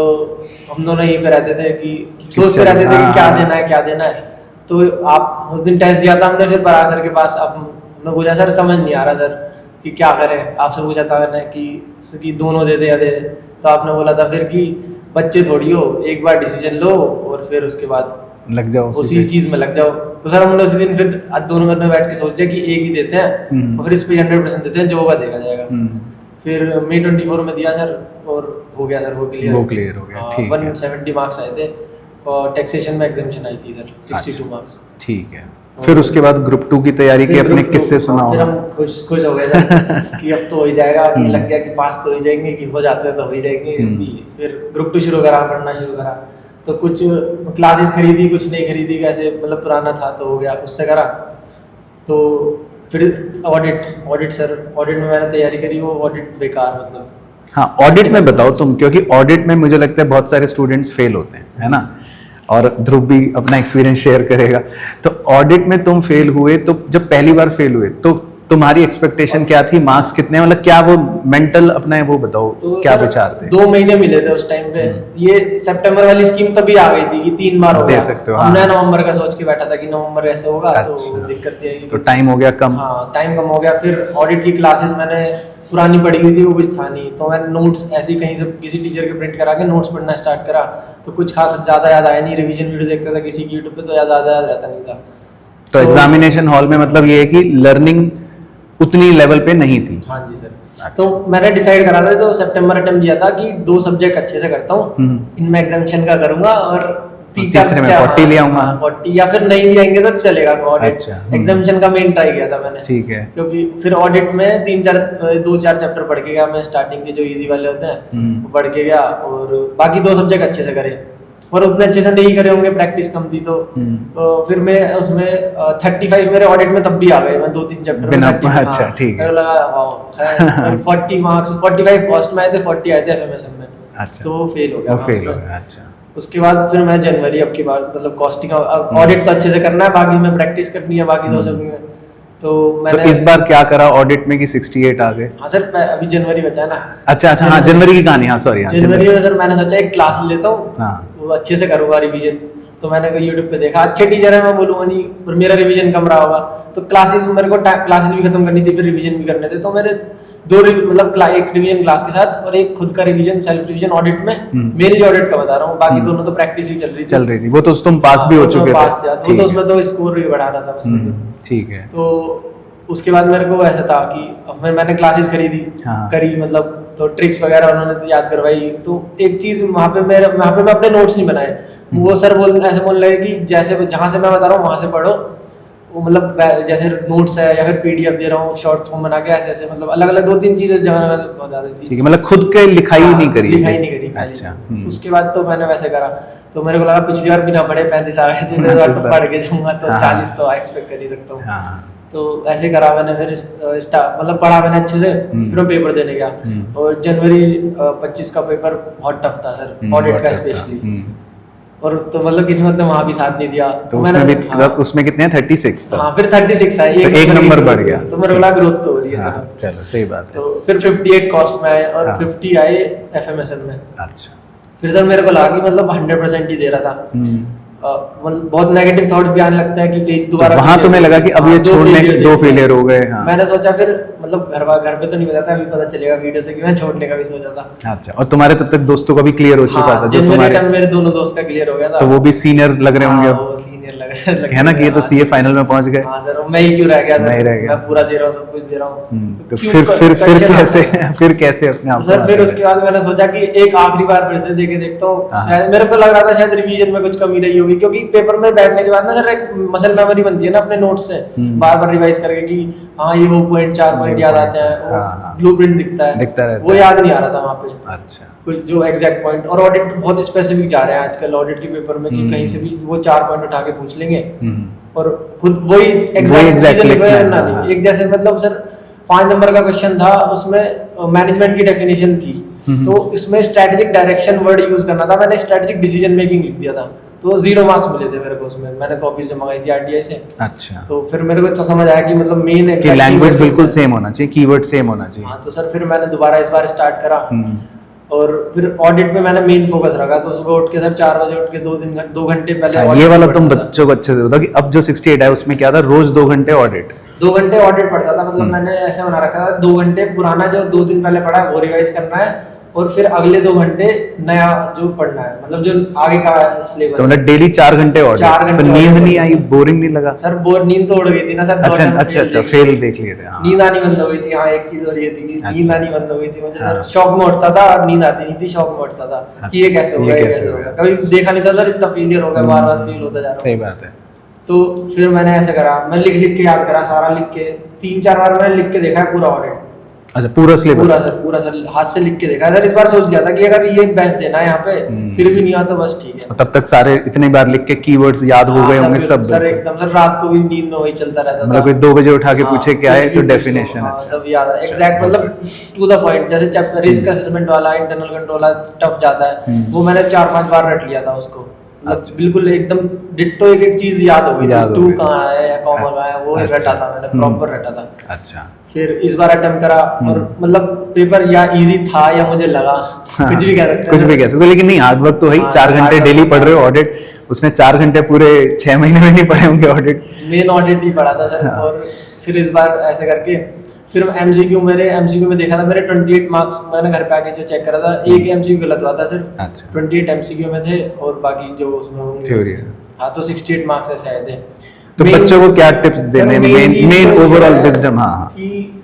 हम दोनों यहीं पे रहते थे कि सोचते रहते थे कि क्या देना है क्या देना है। तो आप उस दिन टेस्ट दिया था हमने, फिर पराग सर के पास, अब हमने पूछा सर समझ नहीं आ रहा सर कि क्या करें, आपसे पूछा था मैंने कि दोनों दे दे या दे दे। तो आपने बोला था फिर कि बच्चे थोड़ी हो, एक बार डिसीजन लो और फिर उसके बाद लग जाओ उसी चीज में लग जाओ। तो सर हमने उसी दिन फिर आज दोनों में बैठ के सोच लिया कि एक ही देते हैं, और फिर इस पे 100% देते हैं, जो होगा देखा जाएगा। फिर मई 24 में दिया सर, और हो गया सर वो क्लियर वो क्लियर हो गया, ठीक है। 170 मार्क्स आए थे, और टैक्सेशन में एग्जामिशन आई थी सर 62 मार्क्स। ठीक है। फिर उसके बाद ग्रुप 2 की तैयारी की, अपने किस्से सुनाओ। फिर हम खुश हो गए सर कि अब तो हो ही जाएगा, कि लग गया कि पास तो हो ही जाएंगे, कि हो जाते हैं तो हो ही जाएंगे। फिर ग्रुप 2 शुरू करा, पढ़ना शुरू करा। तो कुछ क्लासेस खरीदी, कुछ नहीं खरीदी, कैसे मतलब पुराना था तो हो गया, उससे करा। तो फिर ऑडिट सर, ऑडिट में मैंने तैयारी करी, वो ऑडिट बेकार मतलब। हाँ, ऑडिट में बताओ तुम, क्योंकि ऑडिट में मुझे लगता है बहुत सारे स्टूडेंट्स फेल होते हैं, है ना, और ध्रुव भी अपना एक्सपीरियंस शेयर करेगा। तो ऑडिट में तुम फेल हुए, तो जब पहली बार फेल हुए तो तुम्हारी एक्सपेक्टेशन क्या थी, मार्क्स कितने, मतलब क्या वो मेंटल अपना है वो बताओ, तो क्या सर, विचार थे? 2 महीने मिले थे उस टाइम पे। ये सितंबर वाली स्कीम तभी आ गई थी कि 3 बार हो दे गया। सकते हो, हमने हाँ। नवंबर का सोच के बैठा था कि नवंबर ऐसे होगा, तो अच्छा। दिक्कत नहीं आएगी। तो टाइम हो गया कम। हाँ, टाइम कम हो गया। फिर ऑडिट की क्लासेस मैंने पुरानी पढ़ी हुई थी, वो कुछ था नहीं, तो मैंने नोट्स ऐसे ही कहीं से किसी टीचर के प्रिंट करा के नोट्स पढ़ना स्टार्ट करा। तो कुछ खास ज़्यादा याद आया नहीं, रिवीजन वीडियो देखता था किसी की यूट्यूब पे, तो ज़्यादा याद रहता नहीं था। तो एग्जामिनेशन हॉल में मतलब ये है कि लर्निंग उतनी लेवल पे नहीं थी। हाँ जी सर। तो मैंने डिसाइड करा था, जो सितंबर अटेम्प्ट दिया था कि 2 सब्जेक्ट अच्छे से करता हूँ, इनमें एग्जामिनेशन का करूंगा, और तीसरे में 40 ले आऊंगा। 40, या फिर नहीं भी आएंगे तो चलेगा ऑडिट। अच्छा, एग्जामिनेशन का मेन ट्राई किया था मैंने। ठीक है। क्योंकि फिर ऑडिट में 2-4 चैप्टर पढ़ के गया मैं, स्टार्टिंग के जो इजी वाले होते हैं वो पढ़ के गया, और बाकी 2 सब्जेक्ट अच्छे से करे, और उतने अच्छे से नहीं करे होंगे, प्रैक्टिस कम थी। तो फिर मैं उसमें 35 मेरे ऑडिट में तब भी आ गए, मैं 2-3 चैप्टर बिना, में 30, अच्छा, ठीक है। मेरे लगा वाह 40 मार्क्स, 45 फर्स्ट में आए थे, 40 आए थे एफएमएसएम में। अच्छा, तो वो फेल हो गया। वो फेल हो गया, अच्छा। उसके बाद फिर मैं जनवरी अब की बार मतलब कॉस्टिंग ऑडिट तो अच्छे से करना है, बाकी मैं प्रैक्टिस करनी है बाकी 2 सब में। तो मैंने तो इस बार क्या करा ऑडिट में कि 68 आ गए? हाँ सर, अभी जनवरी बचा है ना। अच्छा अच्छा, हाँ जनवरी की कहानी, हाँ सॉरी, हाँ जनवरी में सर मैंने सोचा एक क्लास लेता हूँ, हाँ। वो अच्छे से करूँगा रिवीजन। तो मैंने कोई यूट्यूब पे देखा, अच्छे टीचर है मैं बोलूँगा नहीं, पर मेरा रिवीजन कम रहा होगा। तो क्लासेस मेरे को क्लासेस भी खत्म करनी थी, फिर रिवीजन भी करने थे। तो मेरे 2 मतलब एक रिवीजन क्लास के साथ और एक खुद का रिवीजन सेल्फ रिवीजन ऑडिट में, मेनली ऑडिट का बता रहा हूँ, बाकी दोनों तो प्रैक्टिस ही चल रही थी। वो तो तुम पास भी हो चुके थे। पास तो उसमें तो स्कोर भी बढ़ा रहा था बस। ठीक है। तो उसके बाद मेरे को ऐसा था कि फिर मैंने क्लासेस खरीदी, हाँ। करी मतलब तो ट्रिक्स वगैरह उन्होंने तो याद करवाई। तो एक चीज वहाँ पे मैं अपने नोट्स नहीं बनाए। वो सर ऐसे बोलने लगे कि जैसे जहाँ से मैं बता रहा हूँ वहाँ से पढ़ो, वो मतलब जैसे नोट्स है या फिर पीडीएफ दे रहा हूँ शॉर्ट फॉर्म बना के, ऐसे मतलब अलग अलग 2-3 चीजें जहाँ मैं बता देती। ठीक है, मतलब खुद के लिखाई नहीं करी? लिखाई नहीं करी। अच्छा। उसके बाद तो मैंने वैसे करा, तो मेरे को लगा पिछली बार बिना पढ़े 35 आ गए थे, इस बार तो पढ़ के जाऊंगा तो 40 तो एक्सपेक्ट कर ही सकता हूँ। तो ऐसे करा मैंने, फिर मतलब पढ़ा मैंने अच्छे से, फिर मैं पेपर देने गया। और जनवरी 25 का पेपर बहुत टफ था सर, ऑडिट का स्पेशली। और तो मतलब किस्मत ने वहाँ भी साथ नहीं दिया। तो उसमें भी उसमें कितने 36 था? हाँ, फिर 36 है, एक नंबर बढ़ गया। तो मेरे को लगा ग्रोथ तो हो रही है। हाँ, चलो सही बात है। तो फिर 58 कॉस्ट में आए और 50 आए एफएमएसएन में। अच्छा। फिर सर मेरे को लगा कि मतलब 100% ही दे रहा था। मतलब बहुत नेगेटिव थॉट्स भी आने लगता है कि फेल दोबारा। वहां तुम्हें लगा कि अब ये छोड़ने के 2 फेलियर हो गए? हाँ। मैंने सोचा फिर मतलब घर पे तो नहीं बताता, अभी पता चलेगा वीडियो से कि मैं छोड़ने का भी सोचा था। अच्छा, और तुम्हारे तब तक दोस्तों का भी क्लियर हो चुका था? जो तुम्हारे मेरे दोनों दोस्त का क्लियर हो गया था। तो वो भी सीनियर लग रहे होंगे अब? वो सीनियर लग रहे है ना कि ये तो सीए फाइनल में पहुंच गए। हाँ सर, मैं ही क्यों रह गया? मैं ही रह गया। मैं पूरा दे रहा हूँ, सब कुछ दे रहा हूँ। तो फिर कैसे अपने आप? सर फिर उसके बाद मैंने सोचा कि एक आखिरी बार फिर से देके देखता हूँ। शायद मेरे को लग रहा था शायद रिवीजन में कुछ कमी रही होगी, क्योंकि पेपर में बैठने के बाद ना सर एक मसल मेमोरी बनती है ना अपने नोट्स से, बार बार रिवाइज करके कि हाँ ये वो पॉइंट 4 पॉइंट याद आते हैं, ब्लूप्रिंट दिखता है, वो याद नहीं आ रहा था वहाँ पे। अच्छा। कुछ जो एग्जैक्ट पॉइंट, और ऑडिट बहुत स्पेसिफिक जा रहे हैं आजकल ऑडिट के पेपर में कि कहीं से भी वो 4 पॉइंट उठा के पूछ लेंगे और खुद वही एग्जैक्ट लिखो या ना नहीं। एक जैसे मतलब सर 5 नंबर का क्वेश्चन था, उसमें मैनेजमेंट की डेफिनेशन थी, तो इसमें स्ट्रेटेजिक डायरेक्शन वर्ड यूज करना था, मैंने स्ट्रेटेजिक डिसीजन मेकिंग लिख दिया था, तो 0 मार्क्स मिले थे मेरे को उसमें। मैंने कॉपीज मंगाई थी आरटीआई से। अच्छा। तो फिर मेरे को समझ आया कि मतलब मेन लैंग्वेज बिल्कुल सेम होना चाहिए, कीवर्ड सेम होना चाहिए। हाँ, तो सर फिर मैंने दोबारा इस बार स्टार्ट करा और फिर ऑडिट में मैंने मेन फोकस रखा। तो सुबह उठ के सर 4 बजे उठ के 2 घंटे पहले ये वाला तुम बच्चों को अच्छे से होता कि अब जो 68 है उसमें क्या था, रोज 2 घंटे ऑडिट। 2 घंटे ऑडिट पढ़ता था, मतलब मैंने ऐसे बना रखा था 2 घंटे पुराना जो 2 दिन पहले पढ़ा है वो रिवाइज करना है और फिर अगले 2 घंटे नया जो पढ़ना है, मतलब जो आगे का सिलेबस। तो मतलब डेली 4 घंटे ऑडिट। तो नींद नहीं आई, बोरिंग नहीं लगा? सर नींद तो उड़ गई थी ना सर। अच्छा, फेल देख लिए थे। नींद आनी बंद हो गई थी। हाँ, एक चीज और ये थी कि नींद आनी बंद हो गई थी मुझे सर। शौक में उठता था और नींद आती नहीं थी, शौक में उठता था कि ये कैसे हो गया, कभी देखा नहीं था सर, इतना फेलियर हो गया, बार बार फेल होता जा रहा। सही बात है। तो फिर मैंने ऐसे करा, मैं लिख के याद करा, सारा लिख के 3-4 बार मैंने लिख के देखा है पूरा ऑडिट। अच्छा, पूरा सिलेबस? पूरा सर हाथ से लिख के देखा सर। इस बार सोच लिया था कि अगर ये बेस्ट देना है यहाँ पे फिर भी नहीं आता तो बस ठीक है। तब तक सारे इतनी बार लिख के कीवर्ड्स याद हो गए होंगे सब? सर एकदम सर, रात को भी नींद में वही चलता रहता था। मतलब कोई 2 बजे उठा के पूछे क्या है तो डेफिनेशन। अच्छा, सब याद है एग्जैक्ट, मतलब टू द पॉइंट। जैसे चैप्टर रिस्क असेसमेंट वाला, इंटरनल कंट्रोल वाला टफ जाता है, वो मैंने 4-5 बार रट लिया था उसको। बिल्कुल एकदम डिट्टो एक चीज याद हो गई, 2 कहाँ है या कॉमा कहाँ है, वो रटा था मैंने, प्रॉपर रटा था। अच्छा। फिर इस बार अटेम्प्ट करा और मतलब पेपर या इजी था या मुझे लगा, कुछ भी कह सकते हैं, कुछ भी कह सकते, लेकिन नहीं, हार्ड वर्क तो है। 4 घंटे डेली पढ़ रहे हो ऑडिट, उसने 4 घंटे पूरे 6 महीने में नहीं पढ़े होंगे ऑडिट। मेन ऑडिट ही पढ़ा था सर। और फिर इस बार ऐसे करके फिर एमसीक्यू में देखा था मेरे 28 मार्क्स। मैंने घर पे आके जो चेक करा था, एक एमसीक्यू गलत हुआ था सिर्फ। अच्छा। 28 एमसीक्यू में थे और बाकी जो उसमें थ्योरी है। हाँ, तो 68 मार्क्स ऐसे आए थे। तो बच्चों को क्या टिप्स देने, मेन ओवरऑल विजडम? हाँ, कि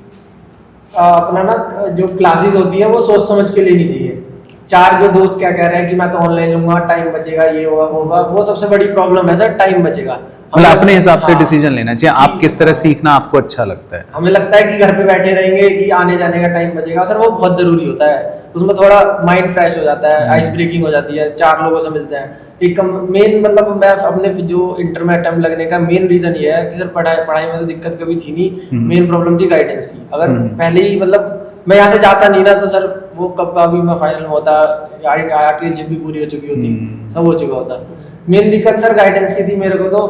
अपना ना जो क्लासेस होती है वो सोच समझ के लेनी चाहिए। 4 जो दोस्त क्या कह रहे हैं कि मैं तो ऑनलाइन लूंगा, टाइम बचेगा, ये होगा, वो सबसे बड़ी प्रॉब्लम है सर, टाइम बचेगा। मतलब अपने हिसाब से डिसीजन लेना चाहिए, आप किस तरह सीखना आपको अच्छा लगता है। हमें लगता है कि घर पे बैठे रहेंगे कि आने जाने का टाइम बचेगा, सर वो बहुत जरूरी होता है। उसमें थोड़ा माइंड फ्रेश हो जाता है, आइस ब्रेकिंग हो जाती है, 4 लोगों से मिलते हैं। एक मेन मतलब मैं अपने जो इंटर में अटेम्प्ट लगने का मेन रीजन ये है कि सर पढ़ाई में तो दिक्कत कभी थी नहीं, मेन प्रॉब्लम थी गाइडेंस की। अगर पहले ही मतलब मैं यहाँ से जाता नहीं ना, तो सर वो कब का भी मैं फाइनल में होता, आरटीएल भी पूरी हो चुकी होती, सब हो चुका होता। मेन दिक्कत सर गाइडेंस की थी मेरे को तो,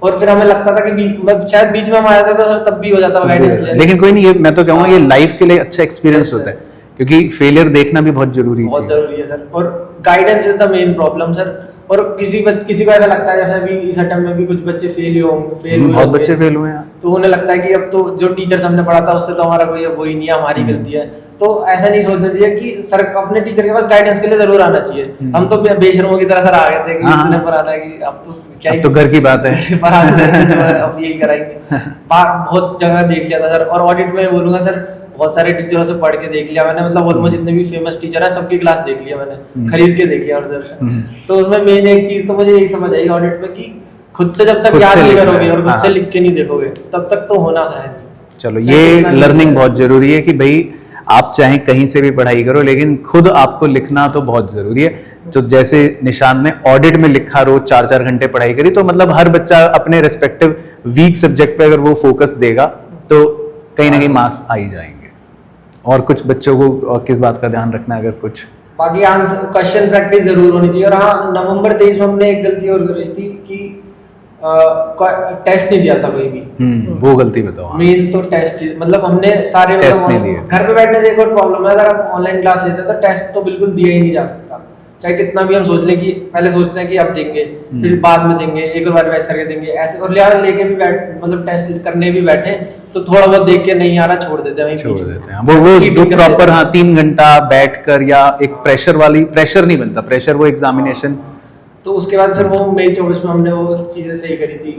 और फिर हमें लगता था कि शायद बीच में हम आ जाते तो सर तब भी हो जाता गाइडेंस ले। लेकिन कोई नहीं, ये मैं तो कहूँगा ये लाइफ के लिए अच्छा एक्सपीरियंस होता है, क्योंकि फेलियर देखना भी बहुत जरूरी बहुत है। जरूरी है सर, और guidance is the main problem sir. और किसी को ऐसा लगता है जैसे अभी इस अटेम्प्ट में भी कुछ बच्चे फेल हुए, बहुत बच्चे फेल हुए हैं। तो उन्हें लगता है कि अब तो जो टीचर्स हमने पढ़ा था उससे तो हमारा कोई अब वही नहीं है, हमारी गलती है। तो ऐसा नहीं सोचना चाहिए कि सर अपने टीचर के पास गाइडेंस के लिए जरूर आना चाहिए। हम तो बेशर्मों की तरह सर आ गए थे कि इतने पढ़ाना है कि अब तो क्या अब तो घर की बात है पढ़ा अब यही कराएंगे। बहुत जगह देख लिया था सर, और ऑडिट में बोलूंगा सर बहुत सारे टीचरों से पढ़ के देख लिया मैंने, मतलब ऑलमोस्ट जितने भी फेमस टीचर है सबकी क्लास देख लिया मैंने, खरीद के देखी और सर। तो उसमें मेन एक चीज तो मुझे यही समझ आई ऑडिट में कि खुद से जब तक याद नहीं करोगे और खुद से लिख के नहीं देखोगे तब तक तो होना है। चलो ये लर्निंग बहुत जरूरी है कि भाई आप चाहे कहीं से भी पढ़ाई करो, लेकिन खुद आपको लिखना तो बहुत जरूरी है। तो जैसे निशांत ने ऑडिट में लिखा, रोज 4-4 घंटे पढ़ाई करी, तो मतलब हर बच्चा अपने रेस्पेक्टिव वीक सब्जेक्ट पे अगर वो फोकस देगा तो कहीं ना कहीं मार्क्स आ ही जाएंगे। और कुछ बच्चों को किस बात का ध्यान रखना है? अगर कुछ बाकी आंसर क्वेश्चन प्रैक्टिस जरूर होनी चाहिए। और हाँ, नवंबर 23 में हमने एक गलती और करी थी कि टेस्ट नहीं दिया था कोई भी। वो गलती बताओ। मेन तो टेस्ट, मतलब हमने सारे टेस्ट नहीं लिए। घर पे बैठने से एक और प्रॉब्लम है, अगर हम ऑनलाइन क्लास लेते हैं तो टेस्ट तो बिल्कुल दिया ही नहीं जा सकता, चाहे कितना भी हम सोच लें कि पहले सोचते हैं कि अब देंगे फिर बाद में देंगे, एक और बार रिवाइज करके देंगे, ऐसे और लेके भी मतलब टेस्ट करने भी बैठे तो थोड़ा बहुत देख के नहीं आ रहा छोड़ देते हैं। वो जो प्रॉपर 3 घंटा बैठकर या एक प्रेशर नहीं बनता, प्रेशर वो एग्जामिनेशन। तो उसके बाद फिर वो मई 24 में हमने वो चीजें सही करी थी।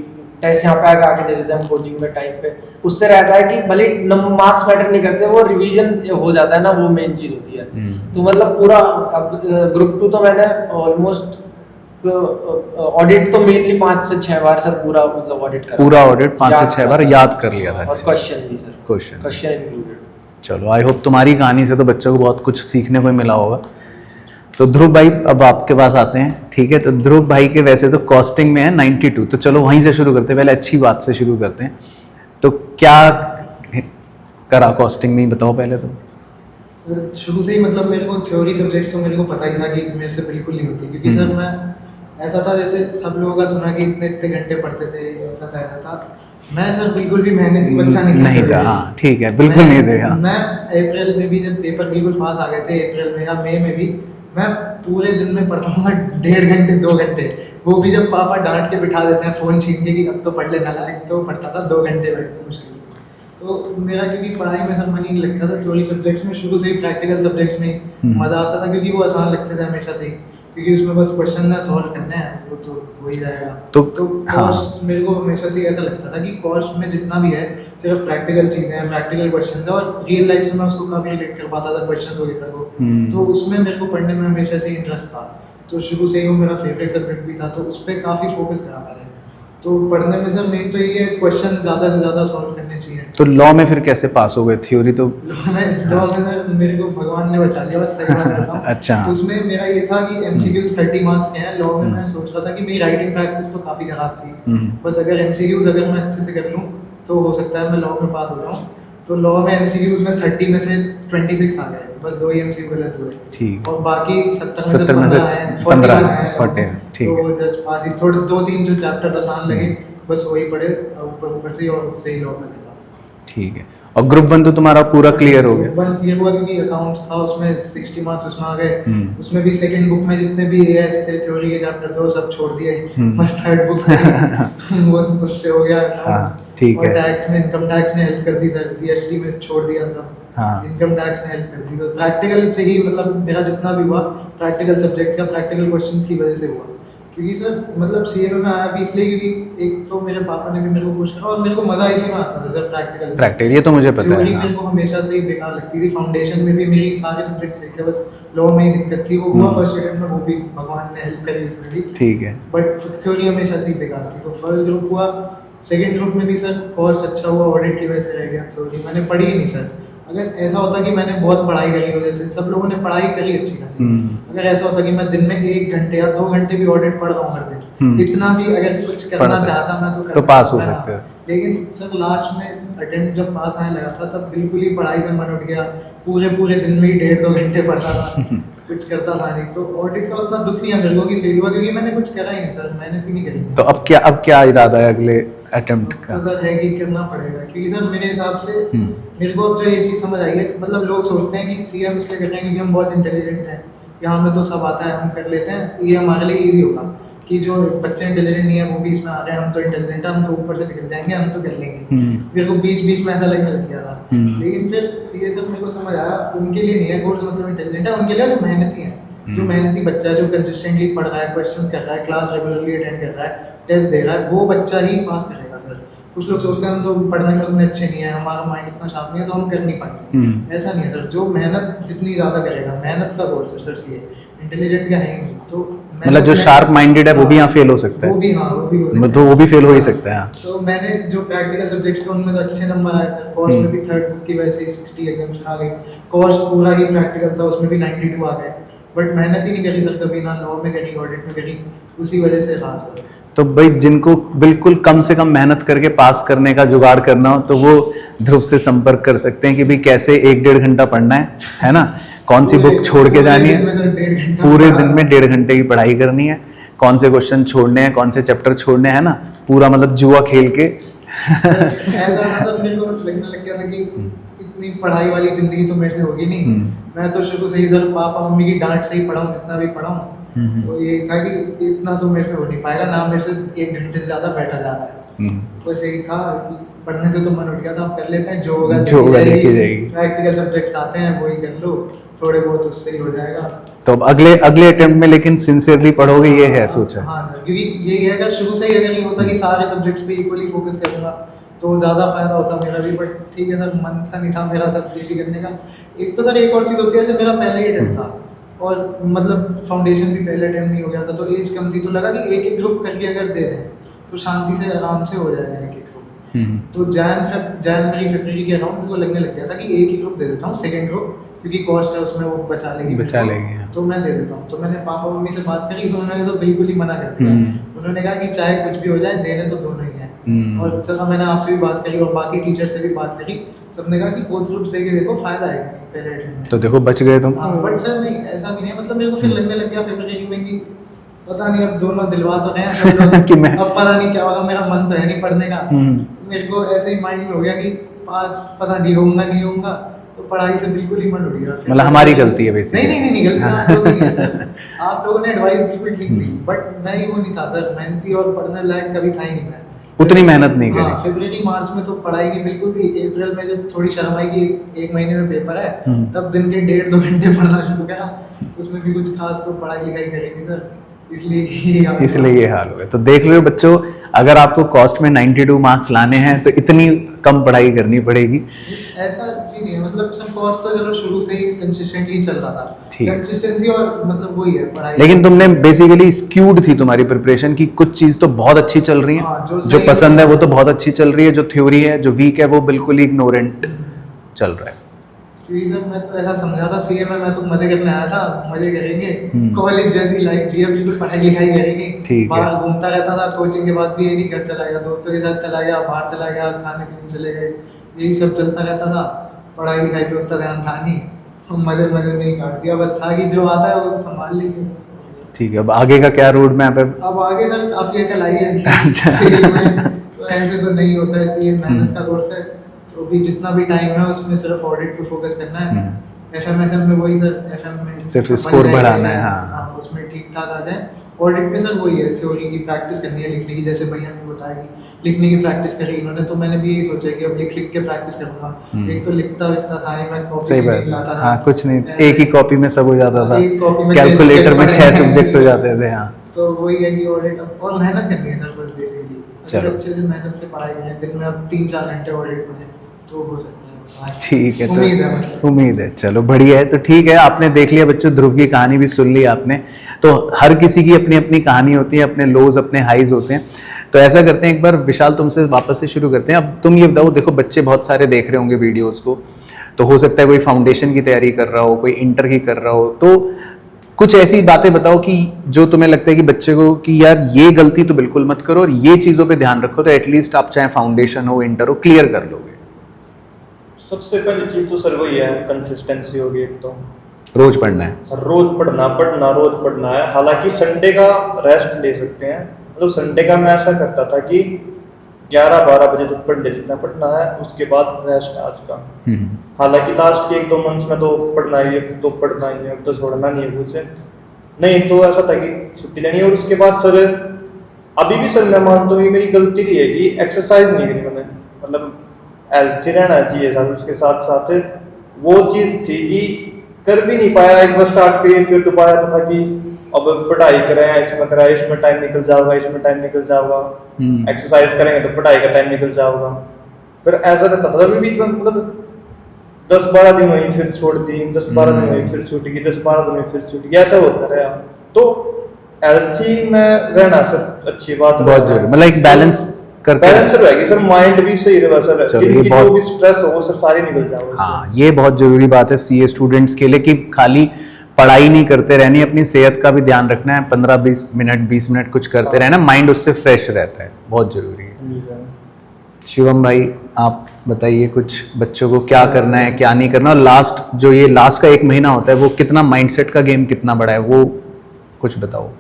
टेस्ट यहाँ पे आके दे देते हैं हम कोचिंग में टाइम पे, उससे रहता है कि भले मार्क्स मैटर नहीं करते, वो रिवीजन हो जाता है ना, वो मेन चीज होती है। तो मतलब पूरा ग्रुप 2 तो मैंने ऑलमोस्ट ऑडिट तो मेनली 5 से 6 बार सर पूरा मतलब ऑडिट करा, पूरा ऑडिट 5 से 6 बार याद कर लिया था। और क्वेश्चन भी सर, क्वेश्चन इंक्लूडेड। चलो आई होप तुम्हारी कहानी से तो बच्चों को बहुत कुछ सीखने को मिला होगा। तो ध्रुव भाई अब आपके पास आते हैं, ठीक है? तो ध्रुव भाई के वैसे तो कॉस्टिंग में है 92, तो चलो वहीं से शुरू करते हैं, पहले अच्छी बात से शुरू करते हैं। तो क्या करा कॉस्टिंग में, बताओ पहले तो। शुरू से ही मतलब मेरे को थ्योरी सब्जेक्ट्स तो मेरे को पता ही था कि मेरे से बिल्कुल नहीं होती, क्योंकि सर मैं ऐसा था जैसे सब लोगों का सुना कि इतने इतने घंटे पढ़ते थे, ऐसा था। मैं सर बिल्कुल भी मेहनती बच्चा नहीं था। हाँ ठीक है, बिल्कुल नहीं थे। हाँ मैं अप्रैल में भी जब पेपर बिल्कुल पास आ गए थे, अप्रैल में या मई में भी मैं पूरे दिन में पढ़ता हूँ 1.5 घंटे 2 घंटे, वो भी जब पापा डांट के बिठा देते हैं फ़ोन छीन के कि अब तो पढ़ लेना लायक, तो पढ़ता था 2 घंटे बैठ के मुश्किल से। तो मेरा क्योंकि पढ़ाई में सर मन ही नहीं लगता था, थ्योरी सब्जेक्ट्स में शुरू से ही प्रैक्टिकल सब्जेक्ट्स में मज़ा आता था, क्योंकि वो आसान लगते थे हमेशा से ही, क्योंकि उसमें बस क्वेश्चन ना सॉल्व करने हैं, वो तो हो ही जाएगा। तो कॉस्ट मेरे को हमेशा से ऐसा लगता था कि कॉस्ट में जितना भी है सिर्फ प्रैक्टिकल चीज़ें हैं, प्रैक्टिकल क्वेश्चन है, और रियल लाइफ से मैं उसको काफ़ी रिलेट कर पाता था क्वेश्चन वगैरह को। तो उसमें मेरे को पढ़ने में हमेशा से इंटरेस्ट था, तो शुरू से ही वो मेरा फेवरेट सब्जेक्ट भी था, तो उस पर काफ़ी फोकस करा मैंने। तो पढ़ने में सर मेन तो यही है, क्वेश्चन ज़्यादा से ज़्यादा सॉल्व करने चाहिए। तो लॉ में फिर कैसे पास हो गए? थ्योरी तो लॉ में सर मेरे को भगवान ने बचा लिया, बस सही बात बताऊं। अच्छा। तो उसमें मेरा ये था कि MCQs 30 मार्क्स के हैं। लॉ में मैं सोच रहा था कि मेरी राइटिंग प्रैक्टिस तो काफ़ी ख़राब थी, बस अगर MCQs अगर मैं अच्छे से कर लूँ तो हो सकता है मैं लॉ में पास हो जाऊँ। तो लॉ में MCQs में 30 में से 26 आ गए, बस 2 ही MCQ गलत हुए। ठीक। और बाकी 70 में से 15 40, ठीक है। तो जस्ट पास ही, थोड़े 2-3 जो चैप्टर्स आसान लगे बस वही पढ़े ऊपर से, और सही लॉ में लगा। ठीक है। और ग्रुप 1 तो तुम्हारा पूरा क्लियर हो गया? ग्रुप 1 क्लियर हुआ, क्योंकि अकाउंट्स था उसमें 60 मार्क्स उसमें आ गए। उसमें भी सेकंड बुक में जितने भी AS थे थ्योरी के चैप्टर थे वो सब छोड़ दिए, बस थर्ड बुक वो उससे हो गया अकाउंट्स। ठीक है। और टैक्स में इनकम टैक्स ने हेल्प कर दी सर, GST में छोड़ दिया सब। इनकम टैक्स ने हेल्प कर दी। तो प्रैक्टिकल से ही मतलब मेरा जितना भी हुआ प्रैक्टिकल सब्जेक्ट्स या प्रैक्टिकल क्वेश्चंस की वजह से हुआ, क्योंकि सर मतलब CA में आया भी इसलिए क्योंकि एक तो मेरे पापा ने भी मेरे को पुश करा, और मेरे को मजा इसी में आता था सर प्रैक्टिकल। ये तो मुझे पता है। मेरे को हमेशा से ही बेकार लगती थी। फाउंडेशन में भी मेरी सारे सब्जेक्ट सही थे, बस लॉ में ही दिक्कत थी। वो हुआ फर्स्ट अटेम्प्ट में, वो भी भगवान ने हेल्प करी इसमें भी। ठीक है। बट थ्योरी हमेशा से ही बेकार थी। तो फर्स्ट ग्रुप हुआ, सेकंड ग्रुप में भी सर कॉस्ट अच्छा हुआ, ऑडिट की वजह से रह गया। थ्योरी मैंने पढ़ी ही नहीं सर। अगर ऐसा होता कि मैंने बहुत पढ़ाई करी हो, जैसे सब लोगों ने पढ़ाई करी अच्छी खासी, अगर ऐसा होता कि मैं दिन में 1 घंटे या 2 घंटे भी ऑडिट पढ़ रहा हूँ हर दिन, इतना भी अगर कुछ करना चाहता मैं तो पास हो सकते हैं। लेकिन सर लास्ट में अटेम्प्ट जब पास आने लगा था तब बिल्कुल ही पढ़ाई से मन उठ गया, पूरे दिन में ही 1.5-2 घंटे पढ़ता था कुछ करता था नहीं। तो ऑडिट का उतना दुख नहीं है मेरे को कि फेल हुआ, क्योंकि मैंने कुछ करा ही नहीं सर, मेहनत ही नहीं करी। तो अब क्या इरादा है अगले अटेम्प्ट का? तो सर है कि करना पड़ेगा, क्योंकि सर मेरे हिसाब से मेरे को अब जो ये चीज़ समझ आई है, मतलब लोग सोचते हैं कि सीए हम इसलिए कर रहे हैं क्योंकि हम बहुत इंटेलिजेंट हैं या हमें तो सब आता है हम कर लेते हैं, ये हमारे लिए ईजी होगा कि जो बच्चे इंटेलिजेंट नहीं है वो भी इसमें आ रहे हैं, हम तो इंटेलिजेंट है, हम तो ऊपर से निकल जाएंगे, हम तो कर लेंगे। मेरे को बीच में ऐसा लगने लग गया था, लेकिन फिर सीए से मेरे को समझ आया उनके लिए नहीं है कोर्स मतलब इंटेलिजेंट है, उनके लिए जो मेहनती है, जो मेहनती बच्चा है, जो कंसिस्टेंटली पढ़ रहा है, क्वेश्चंस कर रहा है, क्लास रेगुलरली अटेंड कर रहा है, टेस्ट दे रहा है, वो बच्चा ही पास करेगा सर। कुछ लोग सोचते हैं हम तो पढ़ने में उतने अच्छे नहीं है, हमारा माइंड इतना शार्प नहीं है तो हम कर नहीं पाएंगे। ऐसा नहीं है सर, जो मेहनत जितनी ज़्यादा करेगा, मेहनत का कोर्स है सर सीए, इंटेलिजेंट का है ही नहीं। तो मतलब जो शार्प माइंडेड है वो भी यहाँ फेल हो सकता है? वो भी, हाँ वो भी हो सकता है। तो वो भी फेल हो ही सकता है। तो मैंने जो प्रैक्टिकल सब्जेक्ट्स थे उनमें तो अच्छे नंबर आए सर, कॉस्ट में भी थर्ड बुक की वैसे ही 60 एग्जाम्स आ गई, कॉस्ट पूरा ही प्रैक्टिकल था उसमें भी 92 आ गए, बट मेहनत ही नहीं करी सर कभी, ना लॉ में करी, ऑडिट में करी, उसी वजह से रहा सर। तो भाई जिनको बिल्कुल कम से कम मेहनत करके पास करने का जुगाड़ करना हो तो वो ध्रुव से संपर्क कर सकते हैं कि भाई कैसे 1-1.5 घंटा पढ़ना है ना, कौन सी बुक छोड़ के जानी है, पूरे दिन में 1.5 घंटे की पढ़ाई करनी है, कौन से क्वेश्चन छोड़ने हैं, कौन से चैप्टर छोड़ने हैं ना, पूरा मतलब जुआ खेल के ऐसा सब मेरे को लगने लग गया था कि इतनी पढ़ाई वाली जिंदगी तो मेरे से होगी नहीं, मैं तो शुरू से ही सर पापा मम्मी की डांट से ही पढ़ा हूँ जितना भी पढ़ा हूँ, तो ये था कि इतना तो मेरे से हो नहीं पाएगा ना, मेरे से 1 घंटे से ज़्यादा बैठा जा रहा है। तो ऐसे ही था कि पढ़ने से तो मन उठ गया था, अब कर लेते हैं, जो होगा देखी जाएगी, प्रैक्टिकल सब्जेक्ट्स आते हैं वही कर लो, थोड़े बहुत उससे ही हो जाएगा। तो अब अगले अटेम्प्ट में लेकिन सिंसियरली पढ़ोगे, ये है सोचा? हाँ सर, क्योंकि यही है, अगर शुरू से ही अगर ये होता कि सारे सब्जेक्ट्स पे इक्वली फोकस करूँगा तो ज़्यादा फायदा होता मेरा भी, बट ठीक है सर, मन सा नहीं था मेरा तब ये भी करने का। एक तो सर एक और चीज़ होती है, जैसे मेरा पहला ही अटेम्प्ट था और मतलब फाउंडेशन भी पहले अटेम्प्ट नहीं हो गया था, तो एज कम थी, तो लगा कि एक ग्रुप करके अगर दे दें तो शांति से आराम से हो जाएगा एक ग्रुप। तो जनवरी फरवरी के अराउंड को लगने लग गया था कि एक ही ग्रुप दे देता हूँ, सेकेंड ग्रुप, क्योंकि कॉस्ट है उसमें वो बचा लेगी, तो मैं दे देता हूँ। तो मैंने पापा मम्मी से बात करी तो उन्होंने तो बिल्कुल ही मना कर दिया, उन्होंने कहा कि चाहे कुछ भी हो जाए देने तो दोनों ही हैं। और सर मैंने आपसे भी बात करी और बाकी टीचर से भी बात करी, सबने कहा कि बोथ ग्रुप्स देके देखो, फायदा है पहले अटेम्प्ट में। तो देखो बच गए तुम। बट सर नहीं, ऐसा भी नहीं, मतलब मेरे को फिर लगने लग गया फरवरी में कि पता नहीं अब दोनों दिलवा तो गए हैं कि मैं अब पता नहीं क्या होगा, मेरा मन तो है नहीं पढ़ने का, मेरे को ऐसे ही माइंड में हो गया कि पास पता नहीं होऊंगा, तो पढ़ाई से बिल्कुल ही मन उड़ गया। मतलब हमारी गलती है बेसिकली? नहीं गलती आप लोगों की नहीं है सर, आप लोगों ने एडवाइस बिल्कुल ठीक दी, बट मैं ही वो नहीं था सर, मेहनती और पढ़ने लायक कभी था ही नहीं मैं, उतनी मेहनत नहीं करी। हाँ, फरवरी मार्च में तो पढ़ाई नहीं बिल्कुल भी, अप्रैल में जब थोड़ी शर्म आई कि एक महीने में पेपर है, तब दिन के 1.5-2 घंटे पढ़ना शुरू करा, उसमें भी कुछ खास तो पढ़ाई लिखाई करेंगे सर, इसलिए ये हाल हुआ। तो देख लो बच्चों, अगर आपको कॉस्ट में 92 मार्क्स लाने हैं तो इतनी कम पढ़ाई करनी पड़ेगी। ऐसा भी नहीं है, मतलब सब कॉस्ट तो चलो शुरू से ही कंसिस्टेंटली चल रहा था, कंसिस्टेंसी और मतलब वही है पढ़ाई। लेकिन तुमने बेसिकली स्क्यूड थी तुम्हारी प्रिपरेशन की, कुछ चीज तो बहुत अच्छी चल रही है, हाँ, जो पसंद है वो तो बहुत अच्छी चल रही है, जो थ्योरी है, जो वीक है वो बिल्कुल ही इग्नोरेंट चल रहा है। क्योंकि मैं तो ऐसा समझा था सीए में, मैं तो मजे करने आया था, मजे करेंगे, कॉलेज जैसी लाइफ जिए, बिल्कुल पढ़ाई लिखाई करेंगे, बाहर घूमता रहता था, कोचिंग के बाद भी ये नहीं घर चला गया, दोस्तों के साथ चला गया, बाहर चला गया, खाने पीने चले गए, यही सब चलता रहता था, पढ़ाई लिखाई पे उतना ध्यान था नहीं, तो मजे में ही काट दिया, बस था कि जो आता है वो संभाल लेंगे। ठीक है, अब आगे का क्या रोड मैप है? अब आगे सर काफी अकल आई है तो ऐसे तो नहीं होता है, इसलिए मेहनत का कोर्स है, तो भी जितना भी टाइम है उसमें सिर्फ ऑडिट पे फोकस करना है। एफएमएसएम में वही सर, एफएम में सिर्फ स्कोर बढ़ाना है। हाँ, उसमें ठीक ठाक आ जाए। ऑडिट में सर वही है, थ्योरी की प्रैक्टिस करनी है, लिखने की, जैसे भैया ने बताया कि लिखने की प्रैक्टिस करी इन्होंने, तो मैंने भी यही सोचा कि अब लिख के प्रैक्टिस करूंगा। एक तो लिखता था नहीं, मैं कॉपी नहीं लाता था। हाँ, कुछ नहीं, एक ही कॉपी में सब हो जाता था, एक कॉपी में कैलकुलेटर में 6 सब्जेक्ट हो जाते थे। हाँ, तो वही है कि ऑडिट और मेहनत करनी है सर, बस बेसिकली अगर अच्छे से मेहनत से पढ़ाई करें, दिन में अब 3-4 घंटे ऑडिट पढ़ें तो हो सकता है। ठीक है, तो उम्मीद है, चलो बढ़िया है। तो ठीक है, आपने देख लिया बच्चों, ध्रुव की कहानी भी सुन ली आपने। तो हर किसी की अपनी अपनी कहानी होती है, अपने लोज अपने हाईज होते हैं। तो ऐसा करते हैं, एक बार विशाल तुमसे वापस से शुरू करते हैं। अब तुम ये बताओ, देखो बच्चे बहुत सारे देख रहे होंगे वीडियोस को, तो हो सकता है कोई फाउंडेशन की तैयारी कर रहा हो, कोई इंटर की कर रहा हो, तो कुछ ऐसी बातें बताओ कि जो तुम्हें लगता है कि बच्चे को कि यार ये गलती तो बिल्कुल मत करो और ये चीज़ों पे ध्यान रखो, तो एटलीस्ट आप चाहे फाउंडेशन हो इंटर हो क्लियर कर लोगे। सबसे पहली चीज़ तो सर वही है, कंसिस्टेंसी होगी एक तो। रोज पढ़ना है। रोज रोज पढ़ना है। हालांकि संडे का रेस्ट ले सकते हैं, मतलब संडे का मैं ऐसा करता था कि 11-12 बजे तक पढ़ ले जितना पढ़ना है, उसके बाद रेस्ट आज का। हालांकि लास्ट के 1-2 मंथ्स में तो पढ़ना ही है, तो पढ़ना ही है, तो छोड़ना नहीं है मुझसे। नहीं तो ऐसा था कि छुट्टी लेनी है। और उसके बाद सर अभी भी सर मैं मानता हूँ मेरी गलती रही है कि एक्सरसाइज नहीं करी मैंने, मतलब हेल्थी रहना चाहिए सर। उसके साथ साथ वो चीज़ थी कि कर भी नहीं पाया, एक बार स्टार्ट करिए फिर दोबारा था कि अब पढ़ाई करें, इसमें कराए, इसमें टाइम निकल जाएगा, इसमें टाइम निकल जाएगा, एक्सरसाइज करेंगे तो पढ़ाई का टाइम निकल जाएगा। फिर ऐसा रहता था अभी बीच में, मतलब 10-12 दिन हुई फिर छोड़ दी, 10-12 दिन हुई फिर छूट गई, 10-12 दिन हुई फिर छूट गई, ऐसा होता रहा। तो हेल्थी में रहना सर अच्छी बात है, बहुत जरूरी, मतलब एक बैलेंस करके बैलेंस रहेगी सर, माइंड भी सही रहेगा सर, चलो, ये दिन की बहुत- जो भी स्ट्रेस हो वो सर सारी निकल जाएगा। हाँ, ये बहुत जरूरी बात है सीए स्टूडेंट्स के लिए कि खाली पढ़ाई नहीं करते रहनी, अपनी सेहत का भी ध्यान रखना है। 15-20 मिनट 20 मिनट कुछ करते रहना, माइंड उससे फ्रेश रहता है, बहुत जरूरी है। शिवम भाई आप बताइए कुछ, बच्चों को क्या करना है क्या नहीं करना, और लास्ट जो ये लास्ट का 1 महीना होता है वो कितना माइंडसेट का गेम कितना बड़ा है, वो कुछ बताओ।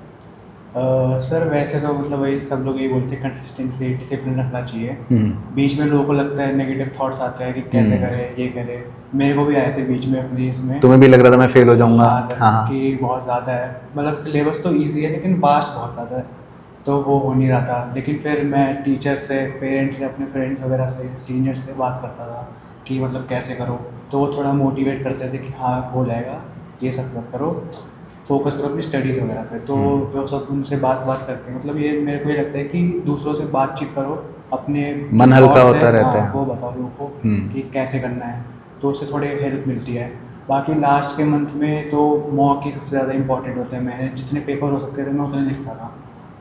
सर वैसे तो मतलब वही सब लोग यही बोलते हैं, कंसिस्टेंसी डिसिप्लिन रखना चाहिए। बीच में लोगों को लगता है नेगेटिव थॉट्स आते हैं कि कैसे करें ये करें, मेरे को भी आए थे बीच में अपनी इसमें। तुम्हें भी लग रहा था मैं फेल हो जाऊंगा? हाँ सर, हाँ। कि बहुत ज़्यादा है, मतलब सिलेबस तो ईजी है लेकिन वास्ट बहुत ज़्यादा है, तो वो हो नहीं रहा था। लेकिन फिर मैं टीचर से, पेरेंट्स से, अपने फ्रेंड्स वगैरह से, सीनियर से बात करता था कि मतलब कैसे करो, तो वो थोड़ा मोटिवेट करते थे कि हाँ हो जाएगा, ये सब मत करो, फोकस करो अपनी स्टडीज़ वगैरह पे। तो वो सब उनसे बात करके, मतलब ये मेरे को ये लगता है कि दूसरों से बातचीत करो, अपने मन हल्का thoughts होता है, रहता हाँ, है। वो बताओ लोगों को कि कैसे करना है, तो उससे थोड़ी हेल्प मिलती है। बाकी लास्ट के मंथ में तो मॉक ही सबसे ज़्यादा इंपॉर्टेंट होते हैं। मैंने जितने पेपर हो सकते थे मैं उतने लिखता था,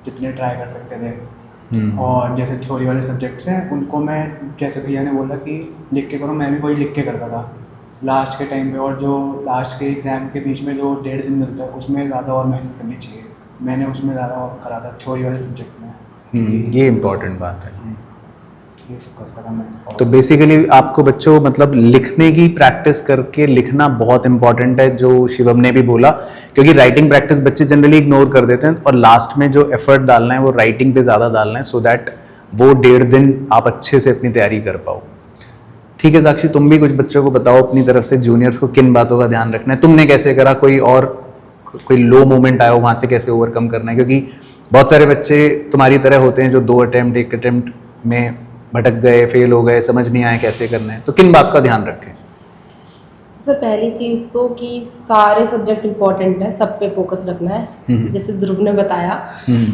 जितने ट्राई कर सकते थे। और जैसे थ्योरी वाले सब्जेक्ट्स हैं उनको मैं, जैसे भैया ने बोला कि लिख के करो, मैं भी वही लिख के करता था लास्ट के टाइम पे। और जो लास्ट के एग्ज़ाम के बीच में जो 1.5 दिन मिलता है उसमें ज़्यादा और मेहनत करनी चाहिए, मैंने उसमें ज़्यादा और करा था थ्योरी वाले सब्जेक्ट में। ये इम्पोर्टेंट बात है। ये सब करता था मैं। तो बेसिकली आपको बच्चों मतलब लिखने की प्रैक्टिस करके लिखना बहुत इंपॉर्टेंट है, जो शिवम ने भी बोला, क्योंकि राइटिंग प्रैक्टिस बच्चे जनरली इग्नोर कर देते हैं, और लास्ट में जो एफर्ट डालना है वो राइटिंग पे ज़्यादा डालना है, सो दैट वो 1.5 दिन आप अच्छे से अपनी तैयारी कर पाओ। ठीक है साक्षी, तुम भी कुछ बच्चों को बताओ अपनी तरफ से, जूनियर्स को किन बातों का ध्यान रखना है, तुमने कैसे करा, कोई लो मोमेंट आया हो वहाँ से कैसे ओवरकम करना है, क्योंकि बहुत सारे बच्चे तुम्हारी तरह होते हैं जो 2 अटेम्प्ट 1 अटेम्प्ट में भटक गए, फेल हो गए, समझ नहीं आया कैसे करना है, तो किन बात का ध्यान रखें? सबसे पहली चीज़ तो कि सारे सब्जेक्ट इम्पोर्टेंट है, सब पे फोकस रखना है। जैसे ध्रुव ने बताया,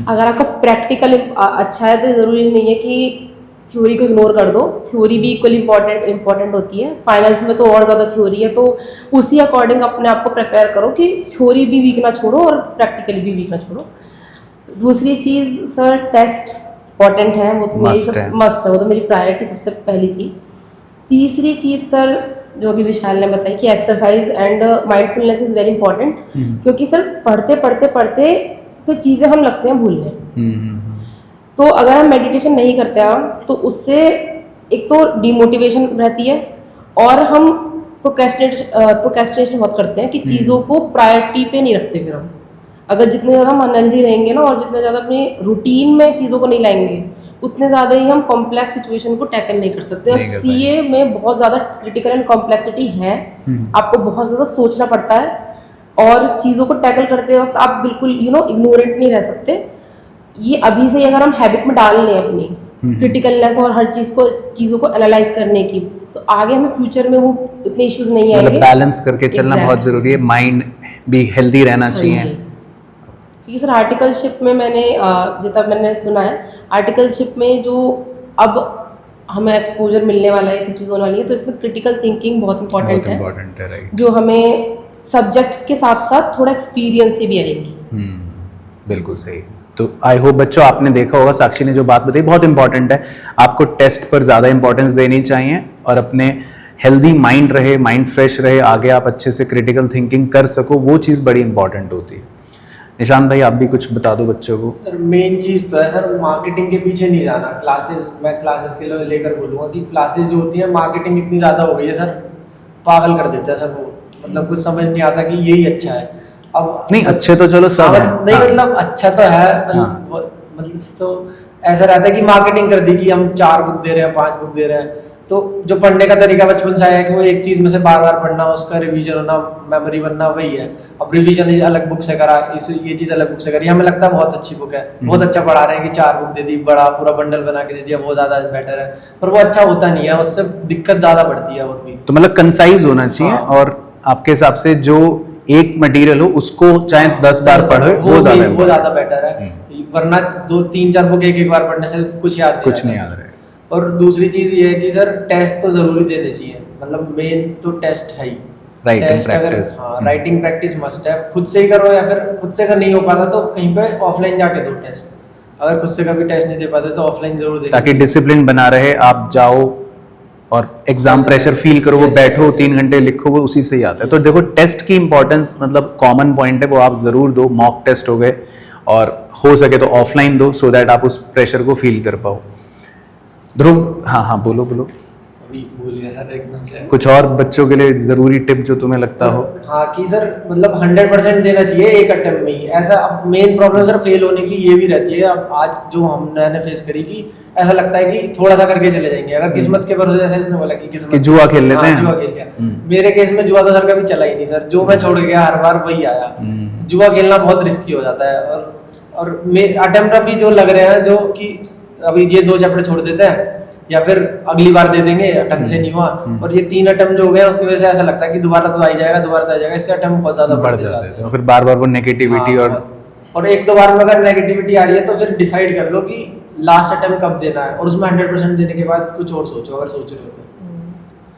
अगर आपका प्रैक्टिकल अच्छा है तो ज़रूरी नहीं है कि थ्योरी को इग्नोर कर दो, थ्योरी भी इक्वली इम्पॉर्टेंट होती है। फाइनल्स में तो और ज़्यादा थ्योरी है, तो उसी अकॉर्डिंग अपने आप को प्रिपेयर करो कि थ्योरी भी वीक ना छोड़ो और प्रैक्टिकली भी वीक ना छोड़ो। दूसरी चीज़ सर, टेस्ट इंपॉर्टेंट है, वो तो मेरी मस्ट है, वो तो मेरी प्रायोरिटी सबसे पहली थी। तीसरी चीज़ सर, जो अभी विशाल ने बताई कि exercise and mindfulness is very important, क्योंकि सर पढ़ते फिर चीज़ें हम लगते हैं भूलने। तो अगर हम मेडिटेशन नहीं करते हैं तो उससे एक तो डिमोटिवेशन रहती है, और हम प्रोक्रेस्टिनेशन बहुत करते हैं कि चीज़ों को प्रायोरिटी पे नहीं रखते। फिर हम अगर जितने ज़्यादा हम अनहेल्दी रहेंगे ना, और जितने ज़्यादा अपनी रूटीन में चीज़ों को नहीं लाएंगे, उतने ज़्यादा ही हम कॉम्प्लेक्स सिचुएशन को टैकल नहीं कर सकते। और सीए में बहुत ज़्यादा क्रिटिकल एंड कॉम्प्लेक्सिटी है, आपको बहुत ज़्यादा सोचना पड़ता है, और चीज़ों को टैकल करते वक्त आप बिल्कुल इग्नोरेंट नहीं रह सकते। ये अभी से अगर हम हैबिट में डाल लें अपनी क्रिटिकलनेस और हर चीज़ों को एनालाइज करने की, तो आगे हमें फ्यूचर में वो इतने इश्यूज नहीं आएंगे। मतलब बैलेंस करके चलना बहुत जरूरी है, माइंड भी हेल्दी रहना चाहिए। क्योंकि सर आर्टिकलशिप में मैंने जितना मैंने सुना है, आर्टिकलशिप में जो अब हमें एक्सपोजर मिलने वाला है, ये सब चीज़ होने वाली है, तो इसमें क्रिटिकल थिंकिंग बहुत इंपॉर्टेंट है, राइट, जो हमें सब्जेक्ट्स के साथ साथ थोड़ा एक्सपीरियंस से भी आएंगी। बिल्कुल सही। तो आई होप बच्चों आपने देखा होगा साक्षी ने जो बात बताई बहुत इंपॉर्टेंट है, आपको टेस्ट पर ज़्यादा इंपॉर्टेंस देनी चाहिए और अपने हेल्दी माइंड रहे, माइंड फ्रेश रहे, आगे आप अच्छे से क्रिटिकल थिंकिंग कर सको, वो चीज़ बड़ी इंपॉर्टेंट होती है। निशांत भाई आप भी कुछ बता दो बच्चों को। सर मेन चीज़ तो है सर मार्केटिंग के पीछे नहीं जाना। क्लासेस, मैं क्लासेस के लिए लेकर बोलूँगा कि क्लासेस जो होती है मार्केटिंग इतनी ज़्यादा हो गई है सर, पागल कर देता है सर वो, मतलब कुछ समझ नहीं आता कि यही अच्छा है। अब नहीं अच्छे तो चलो सब है, नहीं मतलब अच्छा तो है, मतलब तो ऐसा रहता है कि मार्केटिंग कर दी कि हम 4 बुक दे रहे हैं, 5 बुक दे रहे हैं, तो जो पढ़ने का तरीका बचपन से आया है कि वो एक चीज़ में से बार बार पढ़ना, उसका रिवीजन होना, मेमोरी बनना, वही है। अब रिवीजन अलग बुक से करा, ये चीज़ अलग बुक से करी, हमें लगता है बहुत अच्छी बुक है, बहुत अच्छा पढ़ा रहे हैं कि 4 बुक दे दी, बड़ा पूरा बंडल बना के दे दिया, वो ज़्यादा बेटर है, पर वो अच्छा होता नहीं है, उससे दिक्कत ज़्यादा बढ़ती है और भी। तो मतलब कंसाइज होना चाहिए। हाँ। और आपके हिसाब से जो एक मटेरियल हो उसको चाहे 10 बार पढ़ो वो ज़्यादा बेटर है, वरना 2-3-4 बुक एक बार पढ़ने से कुछ याद कुछ नहीं याद रहे। और दूसरी चीज़ ये है कि सर टेस्ट तो ज़रूरी देने चाहिए, मतलब मेन तो टेस्ट है ही। Writing practice, writing practice must है, खुद से ही करो, या फिर खुद से अगर नहीं हो पाता तो कहीं पे ऑफलाइन जाके दो टेस्ट। अगर खुद से कभी टेस्ट नहीं दे पाते तो ऑफलाइन जरूर दे, ताकि डिसिप्लिन बना रहे, आप जाओ और एग्जाम प्रेशर फील करो, वो बैठो 3 घंटे लिखो, वो उसी से ही आता है। तो देखो टेस्ट की इंपॉर्टेंस मतलब कॉमन पॉइंट है, वो आप जरूर दो। मॉक टेस्ट हो गए, और हो सके तो ऑफलाइन दो, सो दैट आप उस प्रेशर को फील कर पाओ। ध्रुव, हाँ बोलो। अभी भूल गया सर एकदम से। कुछ और बच्चों के लिए जरूरी टिप जो तुम्हें लगता हो? हाँ कि सर मतलब 100% देना चाहिए एक अटेम्प्ट में ही। ऐसा अब मेन प्रॉब्लम सर फेल होने की ये भी रहती है, अब आज जो हमने फेस करी कि ऐसा लगता है कि थोड़ा सा करके चले जाएंगे, अगर किस्मत के भरोसे, जैसा इसने बोला कि किस्मत कि जुआ खेल लेते हैं। जुआ खेल लिया। मेरे केस में जुआ तो सर कभी चला ही नहीं सर, जो मैं छोड़ गया हर बार वही आया। जुआ खेलना बहुत रिस्की हो जाता है, और अटेम्प्ट अभी जो लग रहे हैं, जो कि अभी ये 2 चैप्टर छोड़ देते हैं या फिर अगली बार दे देंगे, ढंग से नहीं हुआ, और ये 3 अटेम्प्ट जो हो गए उसकी वजह से ऐसा लगता है कि दोबारा तो आ जाएगा, इससे अटेम्प्ट बहुत ज्यादा बढ़ जाते हैं। फिर बार बार वो नेगेटिविटी और 1-2 बार में अगर नेगेटिविटी आ रही है तो फिर डिसाइड कर लो कि लास्ट अटेम्प्ट कब देना है, और उसमें 100% देने के बाद कुछ और सोचो, अगर सोच रहे हो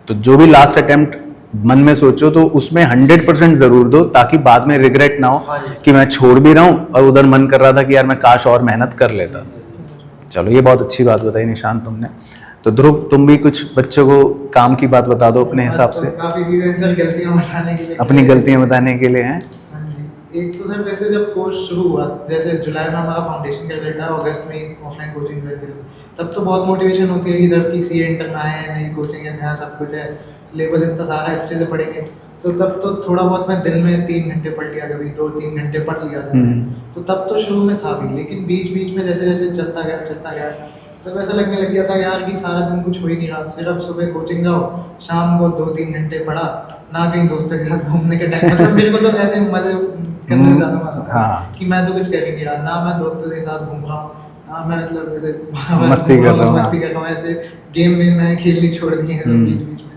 तो जो भी लास्ट अटेम्प्ट मन में सोचो तो उसमें 100% जरूर दो, ताकि बाद में रिग्रेट ना हो कि मैं छोड़ भी रहा हूँ और उधर मन कर रहा था कि यार मैं काश और मेहनत कर लेता। चलो ये बहुत अच्छी बात बताई निशांत तुमने। तो ध्रुव तुम भी कुछ बच्चों को काम की बात बता दो अपने हिसाब से। काफी चीजें सर गलतियां बताने के लिए, अपनी गलतियां बताने के लिए हैं। हाँ जी। एक तो सर जैसे जब कोर्स शुरू हुआ, जैसे जुलाई में हमारा फाउंडेशन का रिजल्ट आया, अगस्त में ऑफलाइन कोचिंग कर दी, तब तो बहुत मोटिवेशन होती है कि सर की सीए इंटर में आए हैं, नई कोचिंग है, नया सब कुछ है, सिलेबस इतना सारा अच्छे से पढ़ेंगे। तो तब तो थोड़ा बहुत मैं दिन में 3 घंटे पढ़ लिया, कभी 2-3 घंटे पढ़ लिया था। तो तब तो शुरू में था भी, लेकिन बीच बीच में जैसे जैसे चलता गया तब ऐसा लगने लग गया था यार कि सारा दिन कुछ हो ही नहीं रहा, सिर्फ सुबह कोचिंग जाओ, शाम को 2-3 घंटे पढ़ा, ना कहीं दोस्तों के साथ घूमने के टाइम, मतलब मेरे को तो ऐसे मजे करने में ज़्यादा मजा आता है कि मैं तो कुछ कर ही नहीं रहा, ना मैं दोस्तों के साथ घूम रहा हूँ, ना मैं मतलब ऐसे मस्ती कर रहा हूँ, ऐसे गेम में मैं खेलनी छोड़ दी है बीच बीच में।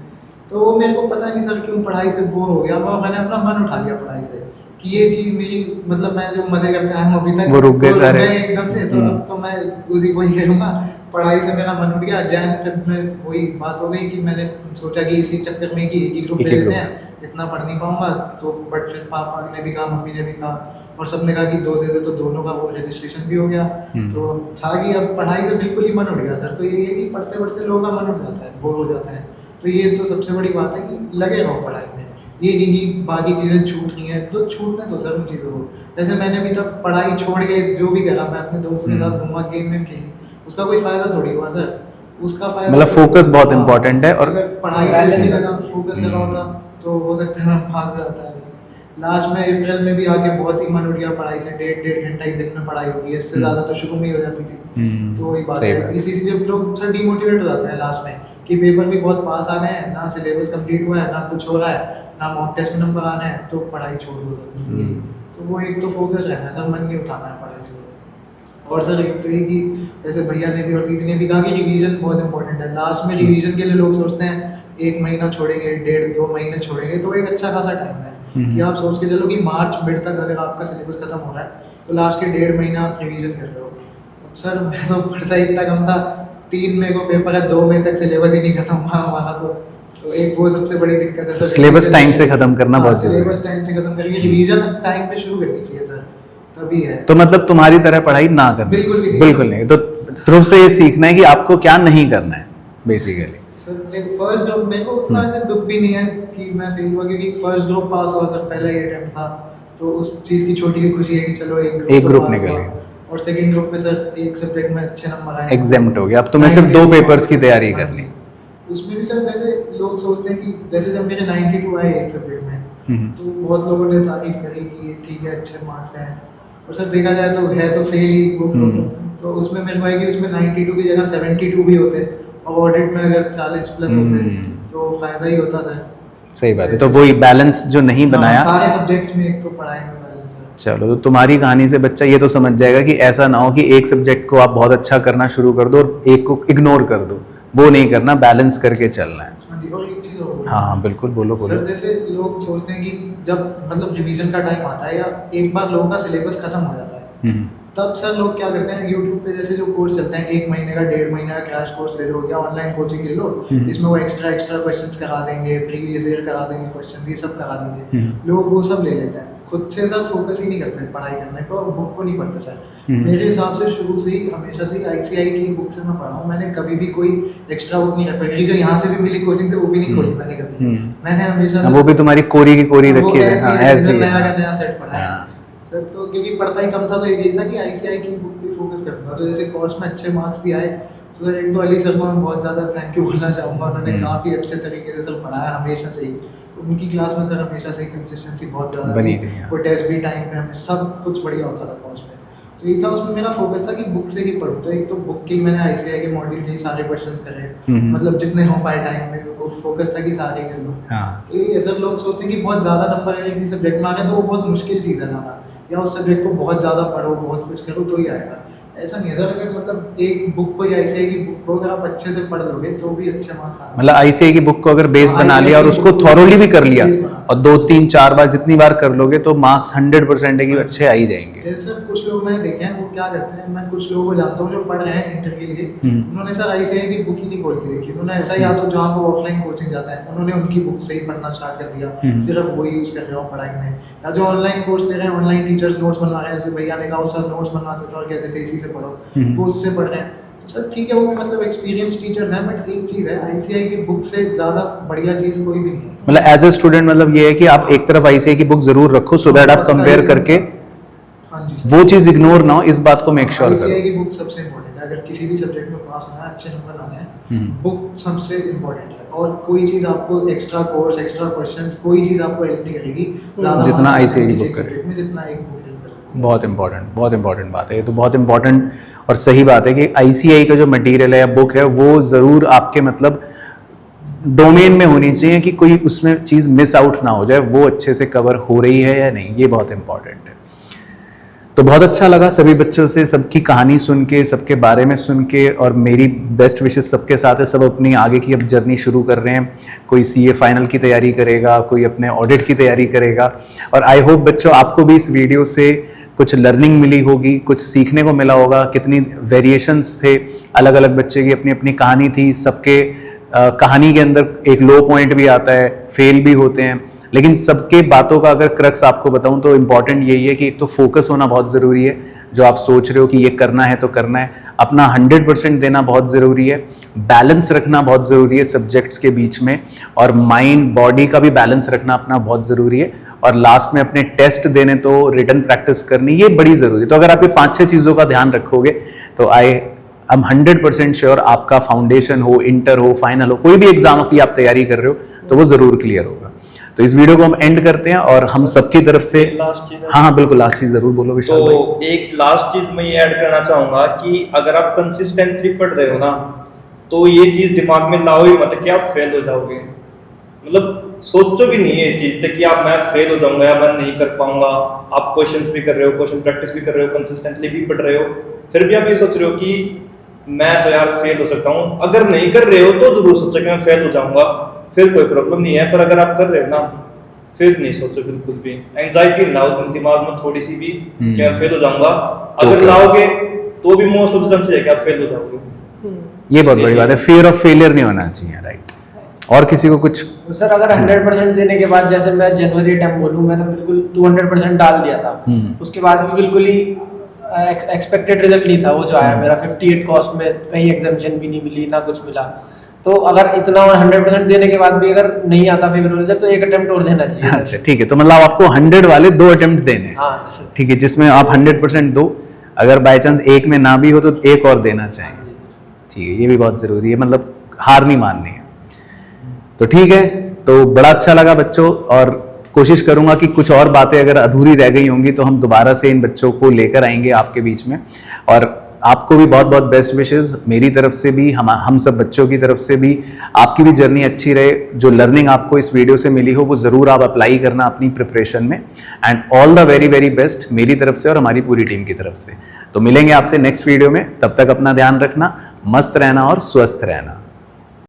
तो वो मेरे को पता नहीं सर क्यों पढ़ाई से बोर हो गया, मैंने अपना मन उठा लिया पढ़ाई से कि ये चीज़ मेरी, मतलब मैं जो मजे करके आया हूँ अभी तक वो रुक गए सारे एकदम से। तो अब तो मैं उसी को ही करूँगा, पढ़ाई से मेरा मन उठ गया। जैन फिर में वही बात हो गई कि मैंने सोचा कि इसी चक्कर में कि एक ही ग्रुप ले लेते हैं, इतना पढ़ नहीं पाऊंगा तो। बट फिर पापा ने भी कहा, मम्मी ने भी कहा, और सबने कहा कि 2 दे दे, तो दोनों का वो रजिस्ट्रेशन भी हो गया। तो था कि अब पढ़ाई से बिल्कुल ही मन उठ गया सर। तो यही है कि पढ़ते पढ़ते लोगों का मन उठ जाता है, बोर हो जाता है। तो ये तो सबसे बड़ी बात है कि लगे रहो पढ़ाई में, ये नहीं कि बाकी चीज़ें छूट रही हैं तो छूटने तो सर उन चीज़ों को। जैसे मैंने अभी तक पढ़ाई छोड़ के जो भी करा, मैं अपने दोस्तों के साथ घूमा, गेम में खेली, उसका कोई फायदा थोड़ी हुआ सर। उसका फायदा मतलब फोकस बहुत इंपॉर्टेंट है, और पढ़ाई पे नहीं लगा तो फोकस कर रहा होता तो हो सकता है मैं पास जाता है। लास्ट में अप्रैल में भी आके बहुत ही मन उठ गया पढ़ाई से, 1.5 घंटा ही दिन में पढ़ाई होगी, इससे ज़्यादा तो शुरू में ही हो जाती थी। तो वही बात है, इसी से लोग सर डिमोटिवेट हो जाते हैं लास्ट में कि पेपर भी बहुत पास आ गए हैं, ना सिलेबस कंप्लीट हुआ है, ना कुछ हो रहा है, ना मॉक टेस्ट में नंबर आ रहे हैं, तो पढ़ाई छोड़ दो सर। तो वो एक तो फोकस रहना है सर, मन नहीं उठाना है पढ़ाई से। और सर एक तो ये कि जैसे भैया ने भी और दीदी ने भी कहा कि रिवीजन बहुत इंपॉर्टेंट है। लास्ट में रिवीजन के लिए लोग सोचते हैं 1 महीना छोड़ेंगे, 1.5-2 महीने छोड़ेंगे, तो एक अच्छा खासा टाइम है कि आप सोच के चलो कि मार्च मिड तक अगर आपका सिलेबस खत्म हो रहा है तो लास्ट के 1.5 महीना आप रिवीजन कर रहे हो। अब सर मैं तो पढ़ता ही इतना कम था, 3 मई को पेपर है, 2 मई तक सिलेबस ही नहीं खत्म हुआ हमारा। तो एक वो सबसे बड़ी दिक्कत है सर, सिलेबस टाइम से खत्म करना बहुत जरूरी है। सिलेबस टाइम से खत्म करके रिवीजन टाइम पे शुरू करनी चाहिए सर, तभी है। तो मतलब तुम्हारी तरह पढ़ाई ना करनी, बिल्कुल नहीं। तो ध्रुव से ये सीखना है कि आपको क्या नहीं करना है बेसिकली। सर एक फर्स्ट ड्रॉप मेरे को उतना वैसे दुख भी नहीं है कि मैं फेल हुआ, क्योंकि फर्स्ट ड्रॉप पास हुआ सर, पहला ही अटेम्प्ट था, तो उस चीज़ की छोटी सी खुशी है कि चलो एक ग्रुप पास निकल हुआ। गया। और सेकंड ग्रुप में सर एक सब्जेक्ट में अच्छे नंबर आए, एग्जाम्ट हो गया, अब तुम्हें सिर्फ 2 पेपर्स की तैयारी हाँ करनी। जी। उसमें भी सर जैसे लोग सोचते हैं कि जैसे जब मेरे 92 आए एक सब्जेक्ट में, तो बहुत लोगों ने तारीफ करी कि ठीक है अच्छे मार्क्स हैं, और सर देखा जाए तो है तो फेल ही वो। तो उसमें मेरे को है कि उसमें 92 की जगह 72 भी होते, और ऑडिट में अगर 40 प्लस होते तो फायदा ही होता सर। सही बात है, तो वही बैलेंस जो नहीं बनाया। सारे सब्जेक्ट्स में एक तो पढ़ाई में बैलेंस है। चलो, तो तुम्हारी कहानी से बच्चा ये तो समझ जाएगा कि ऐसा ना हो कि एक सब्जेक्ट को आप बहुत अच्छा करना शुरू कर दो और एक को इग्नोर कर दो, वो नहीं करना, बैलेंस करके चलना है। हाँ जी, और एक चीज़ और हाँ बिल्कुल, बोलो सर, बोलो। जैसे लोग सोचते हैं कि जब मतलब रिवीजन का टाइम आता है या एक बार लोगों का सिलेबस खत्म हो जाता है, तब सर लोग क्या करते हैं, यूट्यूब पे जैसे जो कोर्स चलते हैं 1 महीने का 1.5 महीने का क्रैश कोर्स ले लो या ऑनलाइन कोचिंग ले लो, इसमें वो एक्स्ट्रा क्वेश्चंस करा देंगे, प्रीवियस ईयर करा देंगे क्वेश्चंस, ये सब करा देंगे। लोग वो सब ले लेते हैं, खुद से सर फोकस ही नहीं करते पढ़ाई करने पर, और बुक को नहीं पढ़ते सर। मेरे हिसाब से शुरू से ही हमेशा से ICI की बुक से मैं पढ़ा हूँ, मैंने कभी भी कोई एक्स्ट्रा बुक नहीं रेफर की, जो यहाँ से भी मिली कोचिंग से वो भी नहीं खोली मैंने कभी। मैंने हमेशा वो भी तुम्हारी कोरी की कोरी रखी है। हाँ, ऐसे ही नया है। का नया सेट पढ़ा है सर। तो क्योंकि पढ़ता ही कम था, तो यही था कि ICI की बुक पे फोकस करूँगा, तो जैसे कोर्स में अच्छे मार्क्स भी आए। तो सर एक तो अली सर को मैं बहुत ज़्यादा थैंक यू बोलना चाहूँगा, उन्होंने काफ़ी अच्छे तरीके से सर पढ़ाया हमेशा से ही। उनकी क्लास में सर हमेशा से कंसिस्टेंसी बहुत ज़्यादा बनी थी, रही है। वो टेस्ट भी टाइम पे हमें सब कुछ बढ़िया होता था कोर्स में। तो ये था, उसमें मेरा फोकस था कि बुक से ही पढ़ूँ। तो एक तो बुक के मैंने ICI के मॉड्यूल के ही सारे क्वेश्चंस करे, मतलब जितने हो पाए टाइम में, वो फोकस था कि सारे कर लो। हाँ। तो ये सब लोग सोचते हैं कि बहुत ज़्यादा नंबर अगर किसी सब्जेक्ट में आ गए तो वो बहुत मुश्किल चीज़ है लाना, या उस सब्जेक्ट को बहुत ज़्यादा पढ़ो, बहुत कुछ करो तो ही आएगा। ऐसा नहीं है सर, अगर मतलब एक बुक को या ICI की बुक को अगर आप अच्छे से पढ़ लोगे तो भी अच्छे मार्क्स आते हैं। मतलब ICI की बुक को अगर बेस हाँ, बना ICI लिया और की उसको बुक को थॉरोली भी कर लिया बेस बना। और 2 3 4 बार जितनी बार कर लोगे तो मार्क्स 100% है कि अच्छे आ ही जाएंगे। जैसे सर कुछ लोग मैंने देखे हैं वो क्या करते हैं, मैं कुछ लोगों को जानता हूँ जो पढ़ रहे हैं इंटर के लिए, उन्होंने सर ICI की बुक ही नहीं खोल के देखी। उन्होंने ऐसा, या तो जहाँ वो ऑफलाइन कोचिंग जाता है उन्होंने उनकी बुक से ही पढ़ना स्टार्ट कर दिया, सिर्फ वो यूज कर रहे हो पढ़ाई में, या जो ऑनलाइन कोर्स ले रहे हैं, ऑनलाइन टीचर्स नोट्स बनवा रहे हैं, जैसे भैया ने कहा सर नोट्स बनवाते थे और कहते थे इसी से पढ़ो, वो उससे पढ़ रहे हैं। तो सर ठीक है, वो भी मतलब एक्सपीरियंस टीचर्स हैं, बट एक चीज़ है, ICI की बुक से ज़्यादा बढ़िया चीज़ कोई भी नहीं है। मतलब एज ए स्टूडेंट मतलब ये है कि आप एक तरफ ICI की बुक जरूर रखो सो दैट आप कंपेयर करके हाँ जी सर, वो चीज इग्नोर ना हो, इस बात को मेक श्योर ICI करो। की बुक सबसे इम्पोर्टेंट है। अगर किसी भी सब्जेक्ट में पास होना है, अच्छे नंबर लाने हैं, बुक सबसे इम्पोर्टेंट है। और कोई चीज़ आपको एक्स्ट्रा कोर्स, एक्स्ट्रा क्वेश्चंस, कोई चीज़ आपको हेल्प नहीं करेगी ज़्यादा जितना marks ICI की किसी बुक करे। सब्जेक्ट में, जितना एक बुक हेल्प कर सकती है। बहुत इंपॉर्टेंट बात है ये, तो बहुत इंपॉर्टेंट और सही बात है कि ICI का जो मटेरियल है या बुक है वो जरूर आपके मतलब डोमेन में होनी चाहिए कि कोई उसमें चीज मिस आउट ना हो जाए, वो अच्छे से कवर हो रही है या नहीं, ये बहुत इंपॉर्टेंट है। तो बहुत अच्छा लगा सभी बच्चों से सबकी कहानी सुन के, सबके बारे में सुन के, और मेरी बेस्ट विशेस सबके साथ है। सब अपनी आगे की अब जर्नी शुरू कर रहे हैं, कोई CA फाइनल की तैयारी करेगा, कोई अपने ऑडिट की तैयारी करेगा। और आई होप बच्चों आपको भी इस वीडियो से कुछ लर्निंग मिली होगी, कुछ सीखने को मिला होगा। कितनी वेरिएशंस थे, अलग अलग बच्चे की अपनी अपनी कहानी थी, सबके कहानी के अंदर एक लो पॉइंट भी आता है, फेल भी होते हैं, लेकिन सबके बातों का अगर क्रक्स आपको बताऊं तो इम्पॉर्टेंट यही है कि एक तो फोकस होना बहुत ज़रूरी है। जो आप सोच रहे हो कि ये करना है तो करना है, अपना 100% देना बहुत ज़रूरी है, बैलेंस रखना बहुत ज़रूरी है सब्जेक्ट्स के बीच में, और माइंड बॉडी का भी बैलेंस रखना अपना बहुत ज़रूरी है। और लास्ट में अपने टेस्ट देने तो रिटन प्रैक्टिस करनी, ये बड़ी ज़रूरी है। तो अगर आप ये 5-6 चीज़ों का ध्यान रखोगे तो आई एम 100% श्योर आपका फाउंडेशन हो, इंटर हो, फाइनल हो, कोई भी एग्जाम की आप तैयारी कर रहे हो तो वो ज़रूर क्लियर होगा। तो इस वीडियो को हम एंड करते हैं और हम सबकी तरफ से लास्ट चीज हाँ बिल्कुल लास्ट चीज जरूर बोलो विशाल भाई। तो एक लास्ट चीज मैं ये ऐड करना चाहूंगा कि अगर आप कंसिस्टेंटली पढ़ रहे हो ना, तो ये चीज दिमाग में लाओ ही मत कि आप फेल हो जाओगे। मतलब सोचो भी नहीं ये चीज कि आप मैं फेल हो जाऊंगा या मैं नहीं कर पाऊंगा। आप क्वेश्चंस भी कर रहे हो, क्वेश्चन प्रैक्टिस भी कर रहे हो, कंसिस्टेंटली भी पढ़ रहे हो, फिर भी आप ये सोच रहे हो कि मैं तो यार फेल हो सकता हूँ। अगर नहीं कर रहे हो तो जरूर सोचो कि मैं फेल हो जाऊंगा, फिर कोई प्रॉब्लम नहीं है। पर अगर आप कर रहे हो ना, फिर नहीं सोचो बिल्कुल भी, एंजाइटी ना हो दिमाग में थोड़ी सी भी कि मैं फेल हो जाऊंगा। अगर लाओगे तो भी मोस्ट ऑफ द चांसेस है कि आप फेल हो जाओगे। ये बहुत बड़ी बात है, फियर ऑफ फेलियर नहीं होना चाहिए, राइट। और किसी को कुछ सर अगर 100% देने के बाद, जैसे मैं जनवरी टाइम बोलूँ, मैंने बिल्कुल 200% डाल दिया था, उसके बाद भी बिल्कुल ही एक्सपेक्टेड रिजल्ट नहीं था वो जो आया मेरा। 58 कॉस्ट में कहीं एग्जामिशन भी नहीं मिली, ना कुछ मिला। तो अगर इतना और 100% देने के बाद भी अगर नहीं आता फेवरेबल रिजल्ट तो एक अटेम्प्ट और देना चाहिए अच्छा सर। ठीक है, तो मतलब आपको 100 वाले 2 अटेम्प्ट देने हैं। हाँ सर। ठीक है, जिसमें आप 100% दो, अगर बाय चांस एक में ना भी हो तो एक और देना चाहिए। ठीक है, ये भी बहुत ज़रूरी है, मतलब हार नहीं माननी है। तो ठीक है, तो बड़ा अच्छा लगा बच्चों, और कोशिश करूंगा कि कुछ और बातें अगर अधूरी रह गई होंगी तो हम दोबारा से इन बच्चों को लेकर आएंगे आपके बीच में। और आपको भी बहुत बहुत बेस्ट विशेस मेरी तरफ से भी, हम सब बच्चों की तरफ से भी। आपकी भी जर्नी अच्छी रहे, जो लर्निंग आपको इस वीडियो से मिली हो वो ज़रूर आप अप्लाई करना अपनी प्रिपरेशन में। And all the very very best मेरी तरफ से और हमारी पूरी टीम की तरफ से। तो मिलेंगे आपसे नेक्स्ट वीडियो में, तब तक अपना ध्यान रखना, मस्त रहना और स्वस्थ रहना।